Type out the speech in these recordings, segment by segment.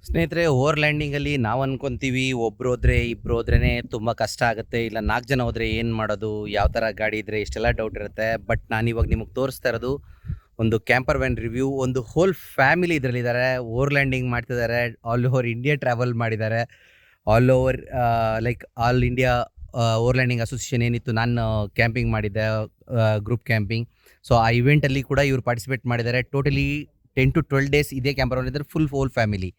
ಸ್ನೇಹಿತರೆ, ಓವರ್ ಲ್ಯಾಂಡಿಂಗಲ್ಲಿ ನಾವು ಅನ್ಕೊಂತೀವಿ ಒಬ್ರು ಹೋದ್ರೆ ಇಬ್ರು ಹೋದ್ರೇ ತುಂಬ ಕಷ್ಟ ಆಗುತ್ತೆ, ಇಲ್ಲ 4 ಜನ ಹೋದ್ರೆ ಏನು ಮಾಡೋದು, ಯಾವ ಥರ ಗಾಡಿ ಇದ್ರೆ ಇಷ್ಟೆಲ್ಲ ಡೌಟ್ ಇರುತ್ತೆ. ಬಟ್ ನಾನಿವಾಗ ನಿಮಗೆ ತೋರಿಸ್ತಾ ಇರೋದು ಒಂದು ಕ್ಯಾಂಪರ್ ವ್ಯಾನ್ ರಿವ್ಯೂ. ಒಂದು ಹೋಲ್ ಫ್ಯಾಮಿಲಿ ಇದರಲ್ಲಿದ್ದಾರೆ, ಓವರ್ ಲ್ಯಾಂಡಿಂಗ್ ಮಾಡ್ತಿದ್ದಾರೆ, ಆಲ್ ಓವರ್ ಇಂಡಿಯಾ ಟ್ರಾವೆಲ್ ಮಾಡಿದ್ದಾರೆ. All over like all India over landing association ಏನಿತ್ತು, ನಾನು ಕ್ಯಾಂಪಿಂಗ್ ಮಾಡಿದ್ದೆ, ಗ್ರೂಪ್ ಕ್ಯಾಂಪಿಂಗ್. ಸೊ ಆ ಇವೆಂಟಲ್ಲಿ ಕೂಡ ಇವರು ಪಾರ್ಟಿಸಿಪೇಟ್ ಮಾಡಿದ್ದಾರೆ. ಟೋಟಲಿ 10 to 12 ಡೇಸ್ ಇದೇ ಕ್ಯಾಂಪರ್ ವ್ಯಾನ್ ಇದ್ದಾರೆ, ಫುಲ್ ಹೋಲ್ ಫ್ಯಾಮಿಲಿ.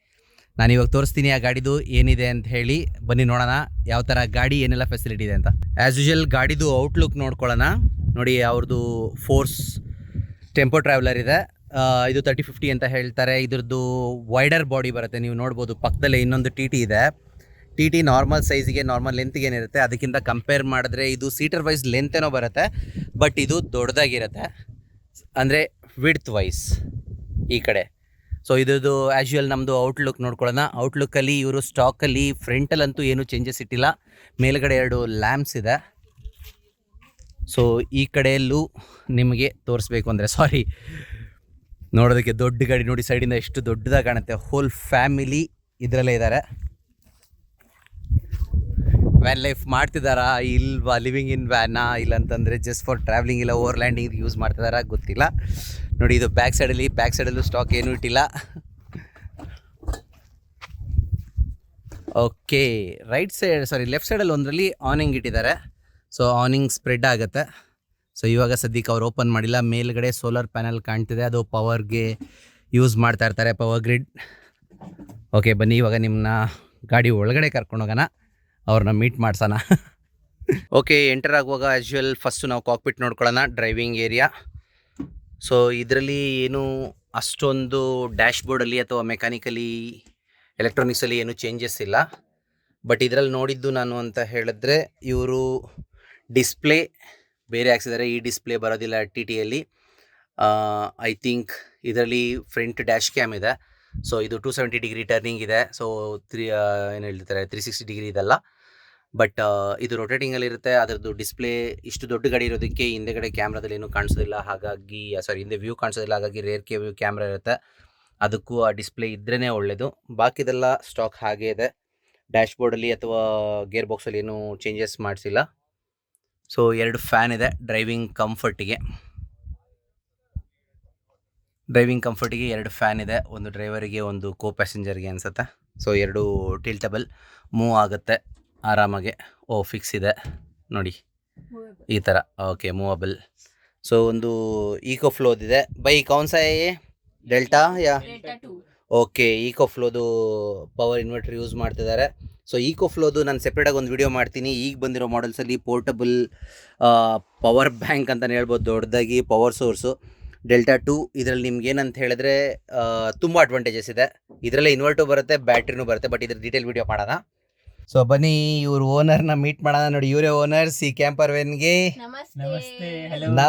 ನಾನು ಇವಾಗ ತೋರಿಸ್ತೀನಿ ಆ ಗಾಡಿದು ಏನಿದೆ ಅಂತ ಹೇಳಿ. ಬನ್ನಿ ನೋಡೋಣ ಯಾವ ಥರ ಗಾಡಿ, ಏನೆಲ್ಲ ಫೆಸಿಲಿಟಿ ಇದೆ ಅಂತ. ಆ್ಯಸ್ ಯೂಶುವಲ್ ಗಾಡಿದು ಔಟ್ಲುಕ್ ನೋಡ್ಕೊಳ್ಳೋಣ. ನೋಡಿ, ಅವ್ರದ್ದು ಫೋರ್ಸ್ ಟೆಂಪೋ ಟ್ರಾವೆಲರ್ ಇದೆ. ಇದು 3050 ಅಂತ ಹೇಳ್ತಾರೆ. ಇದ್ರದ್ದು ವೈಡರ್ ಬಾಡಿ ಬರುತ್ತೆ, ನೀವು ನೋಡ್ಬೋದು. ಪಕ್ಕದಲ್ಲೇ ಇನ್ನೊಂದು ಟಿ ಟಿ ಇದೆ. ಟಿ ಟಿ ನಾರ್ಮಲ್ ಸೈಜಿಗೆ, ನಾರ್ಮಲ್ ಲೆಂತ್ಗೆ ಏನಿರುತ್ತೆ ಅದಕ್ಕಿಂತ ಕಂಪೇರ್ ಮಾಡಿದ್ರೆ ಇದು ಸೀಟರ್ ವೈಸ್ ಲೆಂತ್ ಏನೋ ಬರುತ್ತೆ, ಬಟ್ ಇದು ದೊಡ್ಡದಾಗಿರುತ್ತೆ, ಅಂದರೆ ವಿಡ್ತ್ ವೈಸ್ ಈ ಕಡೆ. ಸೊ ಇದ್ರದ್ದು ಆ್ಯಶುವಲ್ ನಮ್ಮದು ಔಟ್ಲುಕ್ ನೋಡ್ಕೊಳ್ಳೋಣ. ಔಟ್ಲುಕ್ಕಲ್ಲಿ ಇವರು ಸ್ಟಾಕಲ್ಲಿ ಫ್ರಂಟಲ್ಲಂತೂ ಏನೂ ಚೇಂಜಸ್ ಇಟ್ಟಿಲ್ಲ. ಮೇಲ್ಗಡೆ 2 ಲ್ಯಾಂಪ್ಸ್ ಇದೆ. ಸೊ ಈ ಕಡೆಯಲ್ಲೂ ನಿಮಗೆ ತೋರಿಸ್ಬೇಕು ಅಂದರೆ, ಸಾರಿ, ನೋಡೋದಕ್ಕೆ ದೊಡ್ಡ ಗಾಡಿ ನೋಡಿ, ಸೈಡಿಂದ ಎಷ್ಟು ದೊಡ್ಡದಾಗಿ ಕಾಣುತ್ತೆ. ಹೋಲ್ ಫ್ಯಾಮಿಲಿ ಇದರಲ್ಲೇ ಇದ್ದಾರೆ. ವ್ಯಾನ್ ಲೈಫ್ ಮಾಡ್ತಿದ್ದಾರಾ ಇಲ್ವಾ, ಲಿವಿಂಗ್ ಇನ್ ವ್ಯಾನಾ, ಇಲ್ಲಂತಂದರೆ ಜಸ್ಟ್ ಫಾರ್ ಟ್ರಾವೆಲಿಂಗ್ ಇಲ್ಲ ಓವರ್ ಲ್ಯಾಂಡಿಂಗ್ ಯೂಸ್ ಮಾಡ್ತಿದ್ದಾರಾ ಗೊತ್ತಿಲ್ಲ. ನೋಡಿ, ಇದು ಬ್ಯಾಕ್ ಸೈಡಲ್ಲೂ ಸ್ಟಾಕ್ ಏನೂ ಇಟ್ಟಿಲ್ಲ. ಓಕೆ, ಲೆಫ್ಟ್ ಸೈಡಲ್ಲಿ ಒಂದರಲ್ಲಿ ಆನಿಂಗ್ ಇಟ್ಟಿದ್ದಾರೆ. ಸೊ ಆನಿಂಗ್ ಸ್ಪ್ರೆಡ್ ಆಗುತ್ತೆ. ಸೊ ಇವಾಗ ಸದ್ಯಕ್ಕೆ ಅವ್ರು ಓಪನ್ ಮಾಡಿಲ್ಲ. ಮೇಲ್ಗಡೆ ಸೋಲಾರ್ ಪ್ಯಾನಲ್ ಕಾಣ್ತಿದೆ, ಅದು ಪವರ್ಗೆ ಯೂಸ್ ಮಾಡ್ತಾ ಇರ್ತಾರೆ, ಪವರ್ ಗ್ರಿಡ್. ಓಕೆ, ಬನ್ನಿ ಇವಾಗ ನಿಮ್ಮನ್ನ ಗಾಡಿ ಒಳಗಡೆ ಕರ್ಕೊಂಡೋಗೋಣ, ಅವ್ರನ್ನ ಮೀಟ್ ಮಾಡ್ಸೋಣ. ಓಕೆ, ಎಂಟರ್ ಆಗುವಾಗ ಆ್ಯಶುವಲ್ ಫಸ್ಟು ನಾವು ಕಾಕ್ಪಿಟ್ ನೋಡ್ಕೊಳ್ಳೋಣ, ಡ್ರೈವಿಂಗ್ ಏರಿಯಾ. ಸೊ ಇದರಲ್ಲಿ ಏನು ಅಷ್ಟೊಂದು ಡ್ಯಾಶ್ ಬೋರ್ಡಲ್ಲಿ ಅಥವಾ ಮೆಕ್ಯಾನಿಕಲಿ ಎಲೆಕ್ಟ್ರಾನಿಕ್ಸಲ್ಲಿ ಏನೂ ಚೇಂಜಸ್ ಇಲ್ಲ. ಬಟ್ ಇದರಲ್ಲಿ ನೋಡಿದ್ದು ನಾನು ಅಂತ ಹೇಳಿದ್ರೆ, ಇವರು ಡಿಸ್ಪ್ಲೇ ಬೇರೆ ಹಾಕ್ಸಿದ್ದಾರೆ. ಈ ಡಿಸ್ಪ್ಲೇ ಬರೋದಿಲ್ಲ ಟಿ ಟಿಯಲ್ಲಿ. ಐ ಥಿಂಕ್ ಇದರಲ್ಲಿ ಫ್ರಂಟ್ ಡ್ಯಾಶ್ ಕ್ಯಾಮ್ ಇದೆ. ಸೊ ಇದು 270 ಡಿಗ್ರಿ ಟರ್ನಿಂಗ್ ಇದೆ. ಸೊ ಏನು ಹೇಳ್ತಾರೆ, 360 ಡಿಗ್ರಿ ಇದಲ್ಲ, ಬಟ್ ಇದು ರೊಟೇಟಿಂಗಲ್ಲಿರುತ್ತೆ. ಅದರದ್ದು ಡಿಸ್ಪ್ಲೇ ಇಷ್ಟು ದೊಡ್ಡ ಗಾಡಿ ಇರೋದಕ್ಕೆ ಹಿಂದೆಗಡೆ ಕ್ಯಾಮ್ರಾದಲ್ಲಿ ಏನೂ ಕಾಣಿಸೋದಿಲ್ಲ, ಹಾಗಾಗಿ ಹಿಂದೆ ವ್ಯೂ ಕಾಣಿಸೋದಿಲ್ಲ, ಹಾಗಾಗಿ ರೇರ್ ವ್ಯೂ ಕ್ಯಾಮ್ರಾ ಇರುತ್ತೆ. ಅದಕ್ಕೂ ಆ ಡಿಸ್ಪ್ಲೇ ಇದ್ರೇ ಒಳ್ಳೆಯದು. ಬಾಕಿದೆಲ್ಲ ಸ್ಟಾಕ್ ಹಾಗೇ ಇದೆ. ಡ್ಯಾಶ್ ಬೋರ್ಡಲ್ಲಿ ಅಥವಾ ಗೇರ್ ಬಾಕ್ಸಲ್ಲಿ ಏನೂ ಚೇಂಜಸ್ ಮಾಡಿಸಿಲ್ಲ. ಸೊ 2 ಫ್ಯಾನ್ ಇದೆ ಡ್ರೈವಿಂಗ್ ಕಂಫರ್ಟಿಗೆ. 2 ಫ್ಯಾನ್ ಇದೆ, ಒಂದು ಡ್ರೈವರಿಗೆ, ಒಂದು ಕೋ ಪ್ಯಾಸೆಂಜರ್ಗೆ ಅನಿಸುತ್ತೆ. ಸೊ 2 ಟಿಲ್ಟಬಲ್, ಮೂವ್ ಆಗುತ್ತೆ ಆರಾಮಾಗೆ. ಫಿಕ್ಸ್ ಇದೆ ನೋಡಿ ಈ ಥರ. Okay, movable. ಸೊ ಒಂದು ಈಕೋ ಫ್ಲೋದಿದೆ. ಬೈ ಕೌನ್ಸಾ ಡೆಲ್ಟಾ ಯಾ ಓಕೆ, ಈಕೋ ಫ್ಲೋದು ಪವರ್ ಇನ್ವರ್ಟರ್ ಯೂಸ್ ಮಾಡ್ತಿದ್ದಾರೆ. ಸೊ ಈಕೋ ಫ್ಲೋದು ನಾನು ಸೆಪ್ರೇಟಾಗಿ ಒಂದು ವಿಡಿಯೋ ಮಾಡ್ತೀನಿ. ಈಗ ಬಂದಿರೋ ಮಾಡಲ್ಸಲ್ಲಿ ಪೋರ್ಟಬಲ್ ಪವರ್ ಬ್ಯಾಂಕ್ ಅಂತಲೇ ಹೇಳ್ಬೋದು, ದೊಡ್ಡದಾಗಿ ಪವರ್ ಸೋರ್ಸು. ಡೆಲ್ಟಾ 2 ಇದರಲ್ಲಿ ನಿಮ್ಗೆ ಏನಂತ ಹೇಳಿದ್ರೆ ತುಂಬ ಅಡ್ವಾಂಟೇಜಸ್ ಇದೆ. ಇದರಲ್ಲೇ ಇನ್ವರ್ಟರ್ ಬರುತ್ತೆ, ಬ್ಯಾಟ್ರಿನೂ ಬರುತ್ತೆ, ಬಟ್ ಇದ್ರ ಡೀಟೇಲ್ ವಿಡಿಯೋ ಮಾಡೋಣ. ಸೊ ಬನ್ನಿ ಇವ್ರ ಓನರ್ನ ಮೀಟ್ ಮಾಡೋಣ. ನೋಡಿ, ಇವರೇ ಓನರ್ಸ್ ಈ ಕ್ಯಾಂಪರ್ ವ್ಯಾನ್ಗೆ.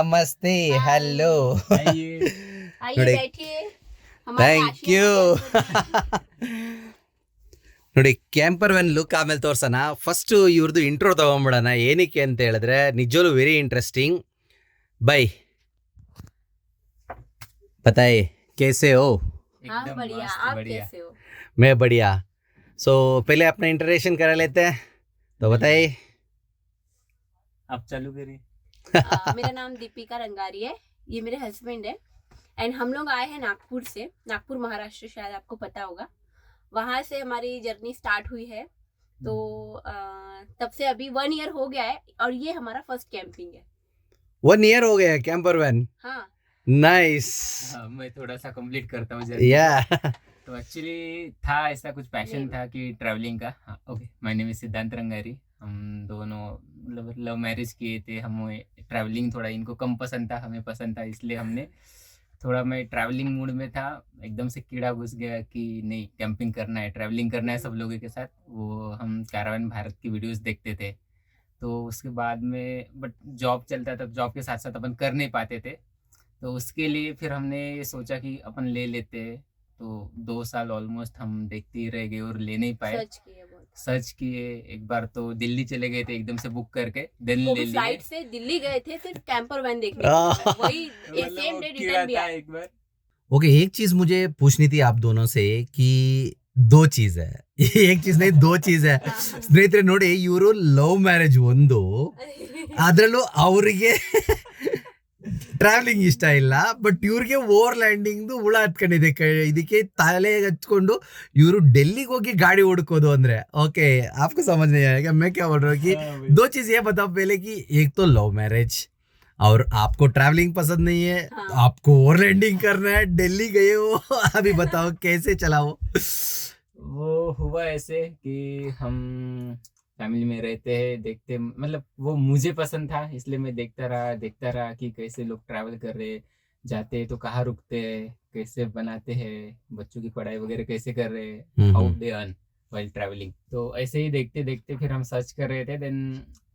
ನಮಸ್ತೆ, ಹಲೋ. ನೋಡಿ, ಥ್ಯಾಂಕ್ ಯು. ನೋಡಿ, ಕ್ಯಾಂಪರ್ ವ್ಯಾನ್ ಲುಕ್ ಆಮೇಲೆ ತೋರ್ಸೋಣ. ಫಸ್ಟು ಇವ್ರದ್ದು ಇಂಟ್ರೋ ತೊಗೊಂಬಿಡೋಣ. ಏನಕ್ಕೆ ಅಂತ ಹೇಳಿದ್ರೆ ನಿಜವೂ ವೆರಿ ಇಂಟ್ರೆಸ್ಟಿಂಗ್. ಬೈ बताए कैसे हो? एकदम बढ़िया, मस्त, आप बढ़िया। कैसे हो? मैं बढ़िया. सो पहले अपना इंट्रोडक्शन करा लेते हैं, तो बताइए. आप चालू करिए। मेरा नाम दीपिका रंगारी है, ये मेरे हस्बैंड है. एंड हम लोग आए हैं नागपुर से, नागपुर महाराष्ट्र, शायद आपको पता होगा. वहाँ से हमारी जर्नी स्टार्ट हुई है. तो तब से अभी 1 ईयर हो गया है और ये हमारा फर्स्ट कैंपिंग है. 1 ईयर हो गया कैंपर वैन. हाँ, नाइस. मैं थोड़ा सा कंप्लीट करता हूँ या तो एक्चुअली था ऐसा कुछ पैशन था कि ट्रैवलिंग का. ओके, माय नेम इज सिद्धांत रंगारी. हम दोनों लव मैरिज किए थे. हम ट्रैवलिंग थोड़ा इनको कम पसंद था, हमें पसंद था, इसलिए हमने थोड़ा, मैं ट्रैवलिंग मूड में था, एकदम से कीड़ा घुस गया कि नहीं, कैंपिंग करना है, ट्रैवलिंग करना है सब लोगों के साथ. वो हम कैरावन भारत की वीडियोस देखते थे. तो उसके बाद में बट जॉब चलता था, जॉब के साथ साथ अपन कर नहीं पाते थे. तो उसके लिए फिर हमने ये सोचा कि अपन ले लेते. तो 2 साल ऑलमोस्ट हम देखते ही रह गए और ले नहीं पाए. सर्च किए. एक बार तो दिल्ली चले गए थे एकदम से बुक करके, देन वो ले भी लिए. फ्लाइट से दिल्ली गए थे सिर्फ कैंपर वैन देखने के लिए. वही सेम डे कीड़ा रिटर्न भी था आए. एक बार. ओके, एक चीज़ मुझे पूछनी थी आप दोनों से कि दो चीज है एक चीज नहीं दो चीज है ಸ್ನೇಹಿತರೆ ನೋಡಿ ಇವರು ಲವ್ ಮ್ಯಾರೇಜ್ ಒಂದು ಅದ್ರಲ್ಲೂ ಅವರಿಗೆ ಟ್ರಾವೆಲಿಂಗ್ ಇಷ್ಟ ಇಲ್ಲ ಬಟ್ ಇವ್ರಿಗೆ ಓವರ್ ಲ್ಯಾಂಡಿಂಗ್ ಹುಳ ಹತ್ಕೊಂಡಿದೆ ಇದಕ್ಕೆ ತಲೆ ಹಚ್ಕೊಂಡು ಇವರು ಡೆಲ್ಲಿಗೆ ಹೋಗಿ ಗಾಡಿ ಹುಡುಕೋದು ಅಂದ್ರೆ ಓಕೆ आपको समझ नहीं आएगा मैं क्या बोल रहा हूँ कि दो चीज ये बताओ पहले कि एक तो लव मैरिज और आपको ट्रैवलिंग पसंद नहीं है हाँ। आपको ओवर लैंडिंग करना है दिल्ली गए हो अभी बताओ कैसे चला वो हुआ ऐसे कि हम फैमिली में रहते हैं, देखते मतलब वो मुझे पसंद था, इसलिए मैं देखता रहा कि कैसे लोग ट्रैवल कर रहे हैं, जाते हैं तो कहाँ रुकते हैं, कैसे बनाते हैं, बच्चों की पढ़ाई वगैरह कैसे कर रहे हैं, how they earn while travelling. तो ऐसे ही देखते देखते फिर हम सर्च कर रहे थे। देन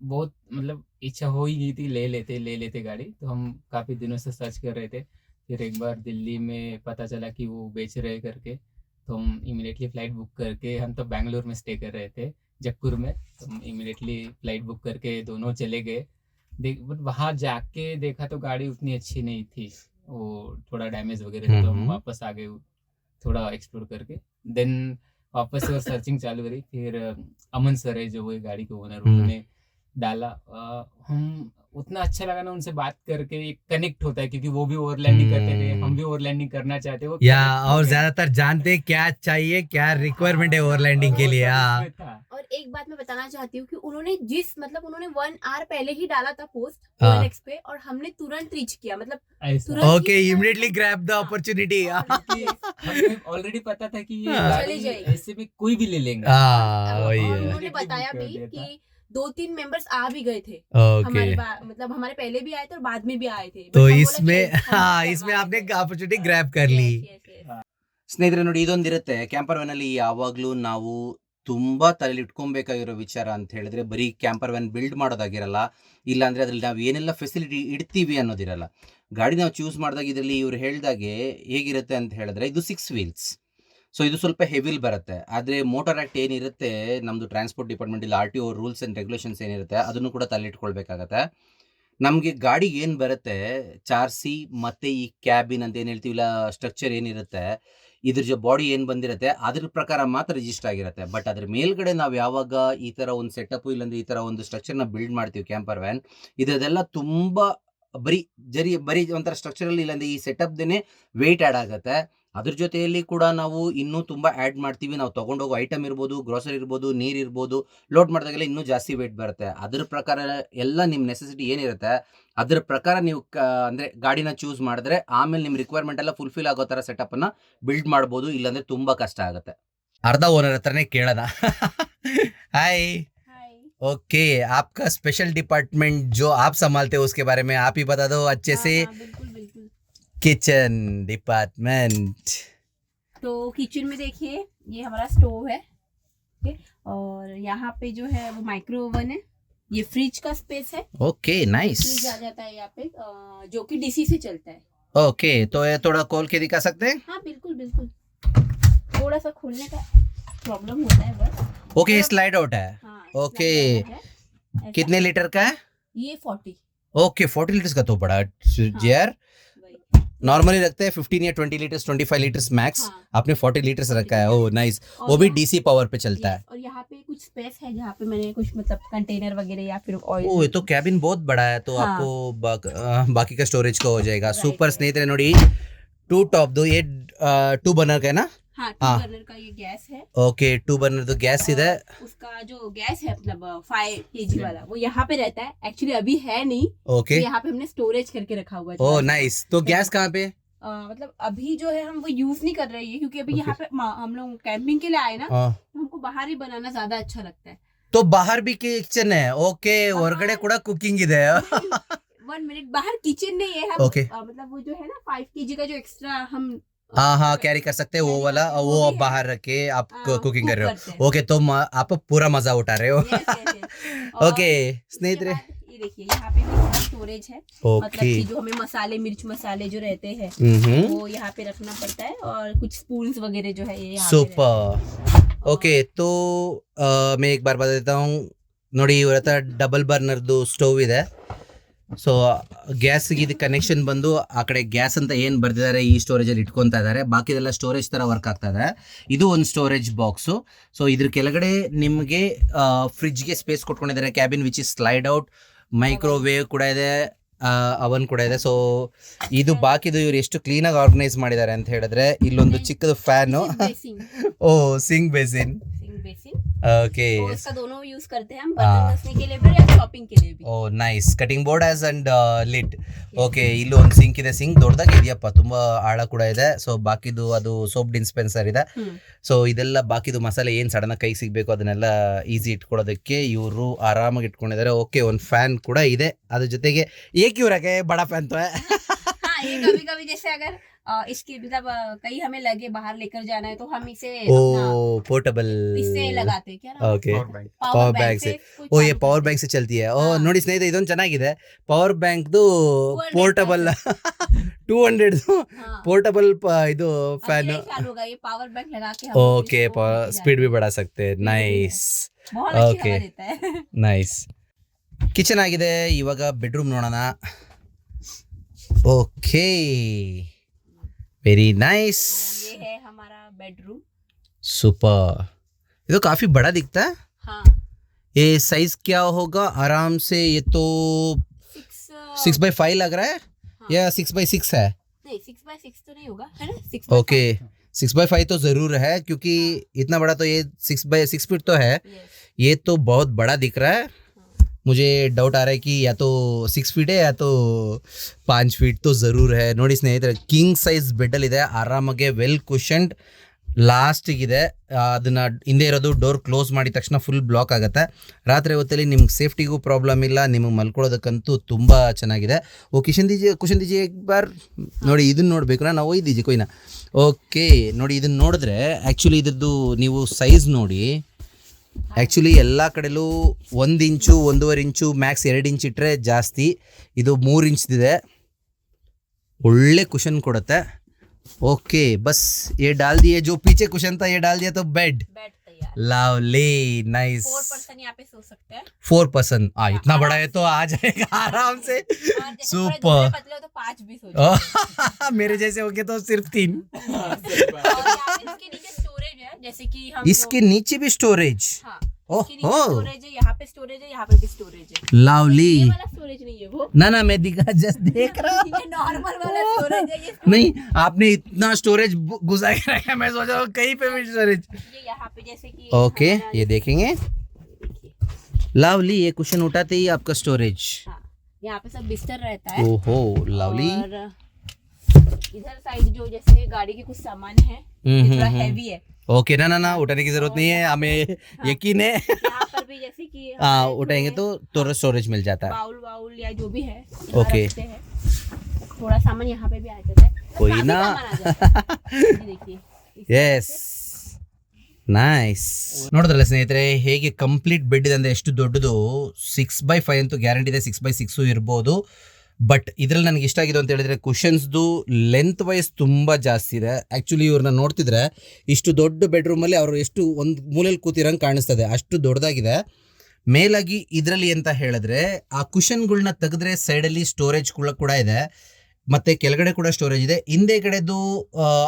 बहुत मतलब इच्छा हो ही गई थी, ले लेते गाड़ी। तो हम काफ़ी दिनों से सर्च कर रहे थे। फिर एक बार दिल्ली में पता चला कि वो बेच रहे करके, तो हम इमीडिएटली फ़्लाइट बुक करके, हम तो बैंगलोर में स्टे कर रहे थे जक्कुर में, तो हम इमीडिएटली फ़्लाइट बुक करके दोनों चले गए। बट वहाँ जाके देखा तो गाड़ी उतनी अच्छी नहीं थी, वो थोड़ा डैमेज वगैरह था, तो हम वापस आ गए थोड़ा एक्सप्लोर करके। देन वापस से और सर्चिंग चालू करी। फिर अमन सर है जो वो गाड़ी के ओनर, उन्होंने डाला। हम उतना अच्छा लगा ना उनसे बात करके, एक कनेक्ट होता है क्योंकि वो भी ओवरलैंडिंग करते थे, हम भी ओवरलैंडिंग करना चाहते हैं। वो या connect हो और गया। ज्यादातर जानते हैं क्या चाहिए क्या रिक्वायरमेंट है ओवर लैंडिंग के वो लिए सब हाँ उसमें था। और एक बात मैं बताना चाहती हूँ कि उन्होंने उन्होंने 1 आवर पहले ही डाला था पोस्ट हाँ। OLX पे, और हमने तुरंत रीच किया, मतलब ऐसा तुरंत okay he immediately grab the हाँ। अपॉर्चुनिटी क्योंकि हमें ऑलरेडी पता था कि ये हाँ। गाड़ी चली जाएगी। ऐसे भी कोई भी ले लेंगे। हाँ वही और है उन्होंने Immediately बताया book कर भी दिया था। कि 2-3 मेंबर्स आ भी गए थे ओके मतलब हमारे पहले भी आए थे और बाद में भी आए थे। तो But हम बोला इसमें कि हम हाँ करवा इसमें आपने लेते हैं। अपॉर्चुनिटी ग्रैब कर ली Yes, yes, yes. ಸ್ನೇಹಿತರೆ ನೋಡಿ ಇದೊಂದಿರುತ್ತೆ ಕ್ಯಾಂಪರ್ ವ್ಯಾನ್ ಅಲ್ಲಿ ಯಾವಾಗಲೂ ನಾವು ತುಂಬಾ ತಲೆಯಲ್ಲಿ ಇಟ್ಕೊಬೇಕಾಗಿರೋ ವಿಚಾರ ಅಂತ ಹೇಳಿದ್ರೆ ಬರೀ ಕ್ಯಾಂಪರ್ ವ್ಯಾನ್ ಬಿಲ್ಡ್ ಮಾಡೋದಾಗಿರಲ್ಲ, ಇಲ್ಲಾಂದ್ರೆ ಅದ್ರಲ್ಲಿ ನಾವು ಏನೆಲ್ಲ ಫೆಸಿಲಿಟಿ ಇಡ್ತೀವಿ ಅನ್ನೋದಿರಲ್ಲ. ಗಾಡಿ ನಾವು ಚೂಸ್ ಮಾಡಿದಾಗ ಇದರಲ್ಲಿ ಇವ್ರು ಹೇಳ್ದಾಗೆ ಹೇಗಿರುತ್ತೆ ಅಂತ ಹೇಳಿದ್ರೆ ಇದು 6 ವೀಲ್ಸ್. ಸೊ ಇದು ಸ್ವಲ್ಪ ಹೆವಿಲ್ ಬರುತ್ತೆ. ಆದರೆ ಮೋಟಾರ್ ಆ್ಯಕ್ಟ್ ಏನಿರುತ್ತೆ ನಮ್ಮದು ಟ್ರಾನ್ಸ್ಪೋರ್ಟ್ ಡಿಪಾರ್ಟ್ಮೆಂಟ್ ಇಲ್ಲಿ RTO ರೂಲ್ಸ್ ಆ್ಯಂಡ್ ರೆಗ್ಯುಲೇಷನ್ಸ್ ಏನಿರುತ್ತೆ ಅದನ್ನು ಕೂಡ ತಲೆಯಿಟ್ಕೊಳ್ಬೇಕಾಗತ್ತೆ. ನಮಗೆ ಗಾಡಿಗೆ ಏನು ಬರುತ್ತೆ ಚಾರ್ಸಿ ಮತ್ತು ಈ ಕ್ಯಾಬಿನ್ ಅಂತ ಏನು ಹೇಳ್ತೀವಿ ಇಲ್ಲ ಸ್ಟ್ರಕ್ಚರ್ ಏನಿರುತ್ತೆ ಇದ್ರ ಬಾಡಿ ಏನು ಬಂದಿರುತ್ತೆ ಅದ್ರ ಪ್ರಕಾರ ಮಾತ್ರ ರಿಜಿಸ್ಟರ್ ಆಗಿರುತ್ತೆ. ಬಟ್ ಅದ್ರ ಮೇಲ್ಗಡೆ ನಾವು ಯಾವಾಗ ಈ ಥರ ಒಂದು ಸೆಟಪ್ ಇಲ್ಲಾಂದ್ರೆ ಈ ಥರ ಒಂದು ಸ್ಟ್ರಕ್ಚರ್ನ ಬಿಲ್ಡ್ ಮಾಡ್ತೀವಿ ಕ್ಯಾಂಪರ್ ವ್ಯಾನ್, ಇದೆಲ್ಲ ತುಂಬ ಬರೀ ಒಂಥರ ಸ್ಟ್ರಕ್ಚರಲ್ಲಿ ಇಲ್ಲಾಂದ್ರೆ ಈ ಸೆಟಪ್ದೇನೆ ವೆಯ್ಟ್ ಆ್ಯಡ್ ಆಗುತ್ತೆ. ಅದ್ರ ಜೊತೆಯಲ್ಲಿ ಕೂಡ ನಾವು ಇನ್ನೂ ತುಂಬ ಆ್ಯಡ್ ಮಾಡ್ತೀವಿ. ನಾವು ತೊಗೊಂಡೋಗೋ ಐಟಮ್ ಇರ್ಬೋದು, ಗ್ರೋಸರಿ ಇರ್ಬೋದು, ನೀರು ಇರ್ಬೋದು, ಲೋಡ್ ಮಾಡಿದಾಗೆಲ್ಲ ಇನ್ನೂ ಜಾಸ್ತಿ ವೆಯ್ಟ್ ಬರುತ್ತೆ. ಅದ್ರ ಪ್ರಕಾರ ಎಲ್ಲ ನಿಮ್ಮ ನೆಸೆಸಿಟಿ ಏನಿರುತ್ತೆ ಅದ್ರ ಪ್ರಕಾರ ನೀವು ಅಂದರೆ ಗಾಡಿನ ಚೂಸ್ ಮಾಡಿದ್ರೆ ಆಮೇಲೆ ನಿಮ್ಮ ರಿಕ್ವೈರ್ಮೆಂಟ್ ಎಲ್ಲ ಫುಲ್ಫಿಲ್ ಆಗೋ ಥರ ಸೆಟಪ್ಪನ್ನು ಬಿಲ್ಡ್ ಮಾಡ್ಬೋದು, ಇಲ್ಲಾಂದರೆ ತುಂಬ ಕಷ್ಟ ಆಗುತ್ತೆ. ಅರ್ಧ ಓನರ್ ಹತ್ರನೇ ಕೇಳೋಣ. Hi Hi. ओके आपका स्पेशल डिपार्टमेंट जो आप संभालते हो उसके बारे में आप ही बता दो अच्छे से. हाँ, बिल्कुल बिल्कुल। किचन डिपार्टमेंट तो किचन में देखिए ये हमारा स्टोव है, ओके, और यहाँ पे जो है वो माइक्रो ओवन है, ये फ्रिज का स्पेस है, ओके नाइस. फ्रिज आ जाता है यहाँ पे जो कि DC से चलता है। ओके तो ये थोड़ा खोल के दिखा सकते हैं. हाँ बिल्कुल बिल्कुल, थोड़ा सा खोलने का प्रॉब्लम होता है बस। ओके स्लाइड आउट है. हाँ, ओके. slide out है, ऐसा। कितने लीटर का है? ये 40 ओके 40 लीटर्स का तो बड़ा यार. वही। नॉर्मली रखते हैं 15 या 20 लीटर्स 25 लीटर्स मैक्स. हाँ। आपने 40 लीटर्स रखा है. Oh nice. और वो भी यहाँ- डीसी पावर पे चलता है. Yes, और यहाँ पे कुछ स्पेस है जहाँ पे मैंने कुछ मतलब कंटेनर वगैरह या फिर ऑयल। ಓ ಇದು ಕ್ಯಾಬಿನ್ बहुत बड़ा है तो हाँ. आपको बाकी का स्टोरेज का हो जाएगा. Right, super right. स्नेहितरे ನೋಡಿ 2 टॉप दो ये 2 बर्नर का है ना. हाँ, हाँ. 2 बर्नर का ये गैस है। ओके 2 बर्नर तो गैस ಇದೆ. उसका जो गैस है मतलब 5 kg वाला वो यहाँ पे रहता है, एक्चुअली अभी है नहीं, ओके तो यहाँ पे हमने स्टोरेज करके रखा हुआ है ओह थोड़ा सा। नाइस. तो गैस कहाँ पे? मतलब अभी जो है हम वो यूज नहीं कर रहे हैं क्योंकि अभी यहाँ पे हम लोग कैंपिंग के लिए आए ना, हाँ. तो हमको बाहर ही बनाना ज्यादा अच्छा लगता है। तो बाहर भी किचन है. ओके बाहर- ಹೊರಗಡೆ ಕೂಡ ಕುಕಿಂಗ್ ಇದೆ. 1 मिनट, बाहर किचन नहीं है हम Okay. मतलब वो जो है ना 5 kg का जो एक्स्ट्रा हम हाँ हाँ कैरी कर सकते हैं वो वाला. वो वो भी आप है. बाहर रख के आप हाँ, कुकिंग कर रहे हो. करते हैं। ओके तो आप पूरा मजा उठा रहे हो. Yes, yes, yes. और ओके इसके स्नेहितरे. बाद ये देखिए यहाँ पे भी स्टोरेज है, मतलब ओके कि जो हमें मसाले मिर्च मसाले जो रहते हैं वो यहाँ पे रखना पड़ता है, और कुछ स्पून्स वगैरह जो है ये यहाँ पे सुपर. रहते हैं। ओके तो मैं एक बार बता देता हूँ. ನೋಡಿ ಇವ್ರ ಹತ್ರ ಡಬಲ್ ಬರ್ನರ್ದು ಸ್ಟೋವ್ ಇದೆ. ಸೊ ಗ್ಯಾಸ್ಗೆ ಇದು ಕನೆಕ್ಷನ್ ಬಂದು ಆ ಕಡೆ ಗ್ಯಾಸ್ ಅಂತ ಏನು ಬರ್ದಿದ್ದಾರೆ ಈ ಸ್ಟೋರೇಜಲ್ಲಿ ಇಟ್ಕೊತಾ ಇದ್ದಾರೆ, ಬಾಕಿದೆಲ್ಲ ಸ್ಟೋರೇಜ್ ಥರ ವರ್ಕ್ ಆಗ್ತಾ ಇದೆ. ಇದು ಒಂದು ಸ್ಟೋರೇಜ್ ಬಾಕ್ಸು. ಸೊ ಇದ್ರ ಕೆಳಗಡೆ ನಿಮಗೆ ಫ್ರಿಜ್ಗೆ ಸ್ಪೇಸ್ ಕೊಟ್ಕೊಂಡಿದ್ದಾರೆ, cabin which is slide out, microwave ಕೂಡ ಇದೆ, ಅವನ್ ಕೂಡ ಇದೆ. ಸೊ ಇದು ಬಾಕಿದು ಇವ್ರು ಎಷ್ಟು ಕ್ಲೀನಾಗಿ ಆರ್ಗನೈಸ್ ಮಾಡಿದ್ದಾರೆ ಅಂತ ಹೇಳಿದ್ರೆ, ಇಲ್ಲೊಂದು ಚಿಕ್ಕದು ಫ್ಯಾನು, ಓ ಸಿಂಕ್ ಬೇಸಿನ್, ओके तो इसका दोनों यूज करते हैं हम, बर्तन घसने के लिए भी या शॉपिंग के लिए भी. Oh nice. Cutting board as and lid. Okay, ಇಲ್ಲಿ ಒಂದು ಸಿಂಕ್ ಇದೆ. ಸಿಂಕ್ ದೊಡ್ಡದಾಗಿ ಇದೆಯಪ್ಪ, ತುಂಬಾ ಆಳ ಕೂಡ ಇದೆ. ಸೊ ಬಾಕಿದು ಅದು ಸೋಪ್ ಡಿಸ್ಪೆನ್ಸರ್ ಇದೆ. ಸೊ ಇದೆಲ್ಲ ಬಾಕಿದು ಮಸಾಲೆ ಏನು ಸಡನ್ ಕೈ ಸಿಗಬೇಕು ಅದನ್ನೆಲ್ಲ ಈಸಿ ಇಟ್ಕೊಳ್ಳೋದಕ್ಕೆ ಇವರು ಆರಾಮಾಗಿ ಇಟ್ಕೊಂಡಿದ್ದಾರೆ. ಓಕೆ, ಒಂದು ಫ್ಯಾನ್ ಕೂಡ ಇದೆ ಅದ್ರ ಜೊತೆಗೆ. ಏಕೆ ಇವ್ರಕ್ಕೆ ಬಡ ಫ್ಯಾನ್ तो है. हाँ, ये कभी कभी जैसे अगर इसकी मतलब कहीं हमें लगे बाहर लेकर जाना है तो हम इसे ओ अपना पोर्टेबल, इससे लगाते हैं क्या ना, ओके Power ಪವರ್ ಬ್ಯಾಂಕ್ से. कोई ಓ ये charge ಪವರ್ नहीं ಬ್ಯಾಂಕ್ से चलती है. ಓ हाँ. ನೋಡಿ ಸ್ನೇಹಿತರೆ, ಇದೊಂದು ಚೆನ್ನಾಗಿದೆ. ಪವರ್ ಬ್ಯಾಂಕ್ದು 200 ಪೋರ್ಟಬಲ್ 200 हाँ. पोर्टेबल ಇದು अब फैन. यही चालू होगा, ये पावर बैंक लगा के हम ओके, इसको लेके स्पीड भी जाते बढ़ा सकते हैं. हैं. ನೈಸ್ बहुत अच्छी Okay. हवा देता है. ನೈಸ್. ಕಿಚನ್ ಆಗಿದೆ. ಇವಾಗ ಬೆಡ್ರೂಮ್ ನೋಡೋಣ. ಓಕೆ, ವೆರಿ ನೈಸ್, तो ये है हमारा बेडरूम. सुपर. ये तो काफी बड़ा दिखता है. हाँ, ये साइज क्या होगा आराम से? ये तो 6x5 लग रहा है हाँ. या 6x6 है? नहीं 6x6 तो नहीं होगा, है ना? 6x5. ओके, 6x5 तो जरूर है क्योंकि इतना बड़ा तो ये 6x6 फीट तो है. Yes. ये तो बहुत बड़ा दिख रहा है. मुझे डाउट आ रहा है कि या तो 6 फीट है या तो 5 फीट तो ज़रूर है. ನೋಡಿ ಸ್ನೇಹಿತರೆ, ಕಿಂಗ್ ಸೈಜ್ ಬೆಡ್ಡಲ್ಲಿದೆ, ಆರಾಮಾಗೆ ವೆಲ್ ಕುಷನ್ಡ್, ಲಾಸ್ಟಿಗಿದೆ. ಅದನ್ನು ಹಿಂದೆ ಇರೋದು ಡೋರ್ ಕ್ಲೋಸ್ ಮಾಡಿದ ತಕ್ಷಣ ಫುಲ್ ಬ್ಲಾಕ್ ಆಗುತ್ತೆ. ರಾತ್ರಿ ಹೊತ್ತಲ್ಲಿ ನಿಮ್ಗೆ ಸೇಫ್ಟಿಗೂ ಪ್ರಾಬ್ಲಮ್ ಇಲ್ಲ, ನಿಮಗೆ ಮಲ್ಕೊಳ್ಳೋದಕ್ಕಂತೂ ತುಂಬ ಚೆನ್ನಾಗಿದೆ. ಓ ಕುಶನ್ ದೀಜಿಯೇ ಎಕ್ ಬಾರ್. ನೋಡಿ ಇದನ್ನು ನೋಡಬೇಕು, ನಾವು ಒಯ್ದೀಜಿ ಕೊಯ್ನ. ಓಕೆ ನೋಡಿ, ಇದನ್ನು ನೋಡಿದ್ರೆ ಆ್ಯಕ್ಚುಲಿ ಇದ್ರದ್ದು ನೀವು ಸೈಜ್ ನೋಡಿ. ಆ್ಯಕ್ಚುಲಿ ಎಲ್ಲ ಕಡೆಲೂ 1 ಇಂಚು 1.5 ಇಂಚು ಮ್ಯಾಕ್ಸ್ 2 ಇಂಚ್ ಇಟ್ಟರೆ ಜಾಸ್ತಿ. ಇದು 3 ಇಂಚ್ದಿದೆ, ಒಳ್ಳೆ ಕುಷನ್ ಕೊಡುತ್ತೆ. ओके, बस ये डाल दिए, जो पीछे कुशन था ये डाल दिया तो बेड बेड तैयार. Lovely, nice. 4 पर्सन यहाँ पे सो सकते हैं. 4 पर्सन, इतना बड़ा है तो आ जाएगा आराम से. और जैसे सुपर. थोड़े दुबले पतले हो तो 5 भी सो जाएंगे. मेरे जैसे हो गए तो सिर्फ 3. और यहाँ पे इसके नीचे स्टोरेज है, जैसे कि हम इसके नीचे भी स्टोरेज. हाँ, ओह इसके नीचे स्टोरेज है, यहाँ पे स्टोरेज है, यहाँ पे भी स्टोरेज है. लवली. ये वाला स्टोरेज नहीं है वो, ना मैं दिखा जस्ट देख रहा हूँ. ये नॉर्मल वाला स्टोरेज है. ये नहीं, आपने इतना स्टोरेज घुसा के रखा है, मैं सोच रहा हूँ कहीं पे भी स्टोरेज. ये यहाँ पे जैसे कि ओके, हमारा ये देखेंगे. लवली, ये कुशन उठाते ही आपका स्टोरेज. हाँ, यहाँ पे सब बिस्तर रहता है. ओहो लवली. और इधर साइड जो जैसे गाड़ी के कुछ सामान है, ये थोड़ा हैवी है. ओके, ना उठाने की जरूरत नहीं है, हमें यकीन है. यहाँ पर भी जैसे कि हाँ, उठाएंगे तो थोड़ा स्टोरेज मिल जाता है. बाउल वाउल या जो भी है ओके. रखते हैं. थोड़ा सामान यहाँ पे भी आ जाता है. कोई काफी ना. सामान आ जाता है. ये देखिए ಎಸ್, ನೈಸ್. ನೋಡಿದ್ರಲ್ಲ ಸ್ನೇಹಿತರೆ, ಹೇಗೆ ಕಂಪ್ಲೀಟ್ ಬೆಡ್ ಇದೆ ಅಂದರೆ ಎಷ್ಟು ದೊಡ್ಡದು. 6x5 ಅಂತೂ ಗ್ಯಾರಂಟಿ ಇದೆ, 6x6 ಇರ್ಬೋದು. ಬಟ್ ಇದರಲ್ಲಿ ನನಗೆ ಇಷ್ಟ ಆಗಿದೆ ಅಂತ ಹೇಳಿದ್ರೆ ಕುಷನ್ಸ್ದು ಲೆಂತ್ ವೈಸ್ ತುಂಬ ಜಾಸ್ತಿ ಇದೆ. ಆ್ಯಕ್ಚುಲಿ ಇವ್ರನ್ನ ನೋಡ್ತಿದ್ರೆ ಇಷ್ಟು ದೊಡ್ಡ ಬೆಡ್ರೂಮಲ್ಲಿ ಅವರು ಎಷ್ಟು ಒಂದು ಮೂಲೆಯಲ್ಲಿ ಕೂತಿರಂಗೆ ಕಾಣಿಸ್ತದೆ, ಅಷ್ಟು ದೊಡ್ಡದಾಗಿದೆ. ಮೇಲಾಗಿ ಇದರಲ್ಲಿ ಅಂತ ಹೇಳಿದ್ರೆ ಆ ಕುಷನ್ಗಳನ್ನ ತೆಗೆದ್ರೆ ಸೈಡಲ್ಲಿ ಸ್ಟೋರೇಜ್ ಕೂಡ ಇದೆ, ಮತ್ತು ಕೆಳಗಡೆ ಕೂಡ ಸ್ಟೋರೇಜ್ ಇದೆ. ಹಿಂದೆ ಕಡೆದು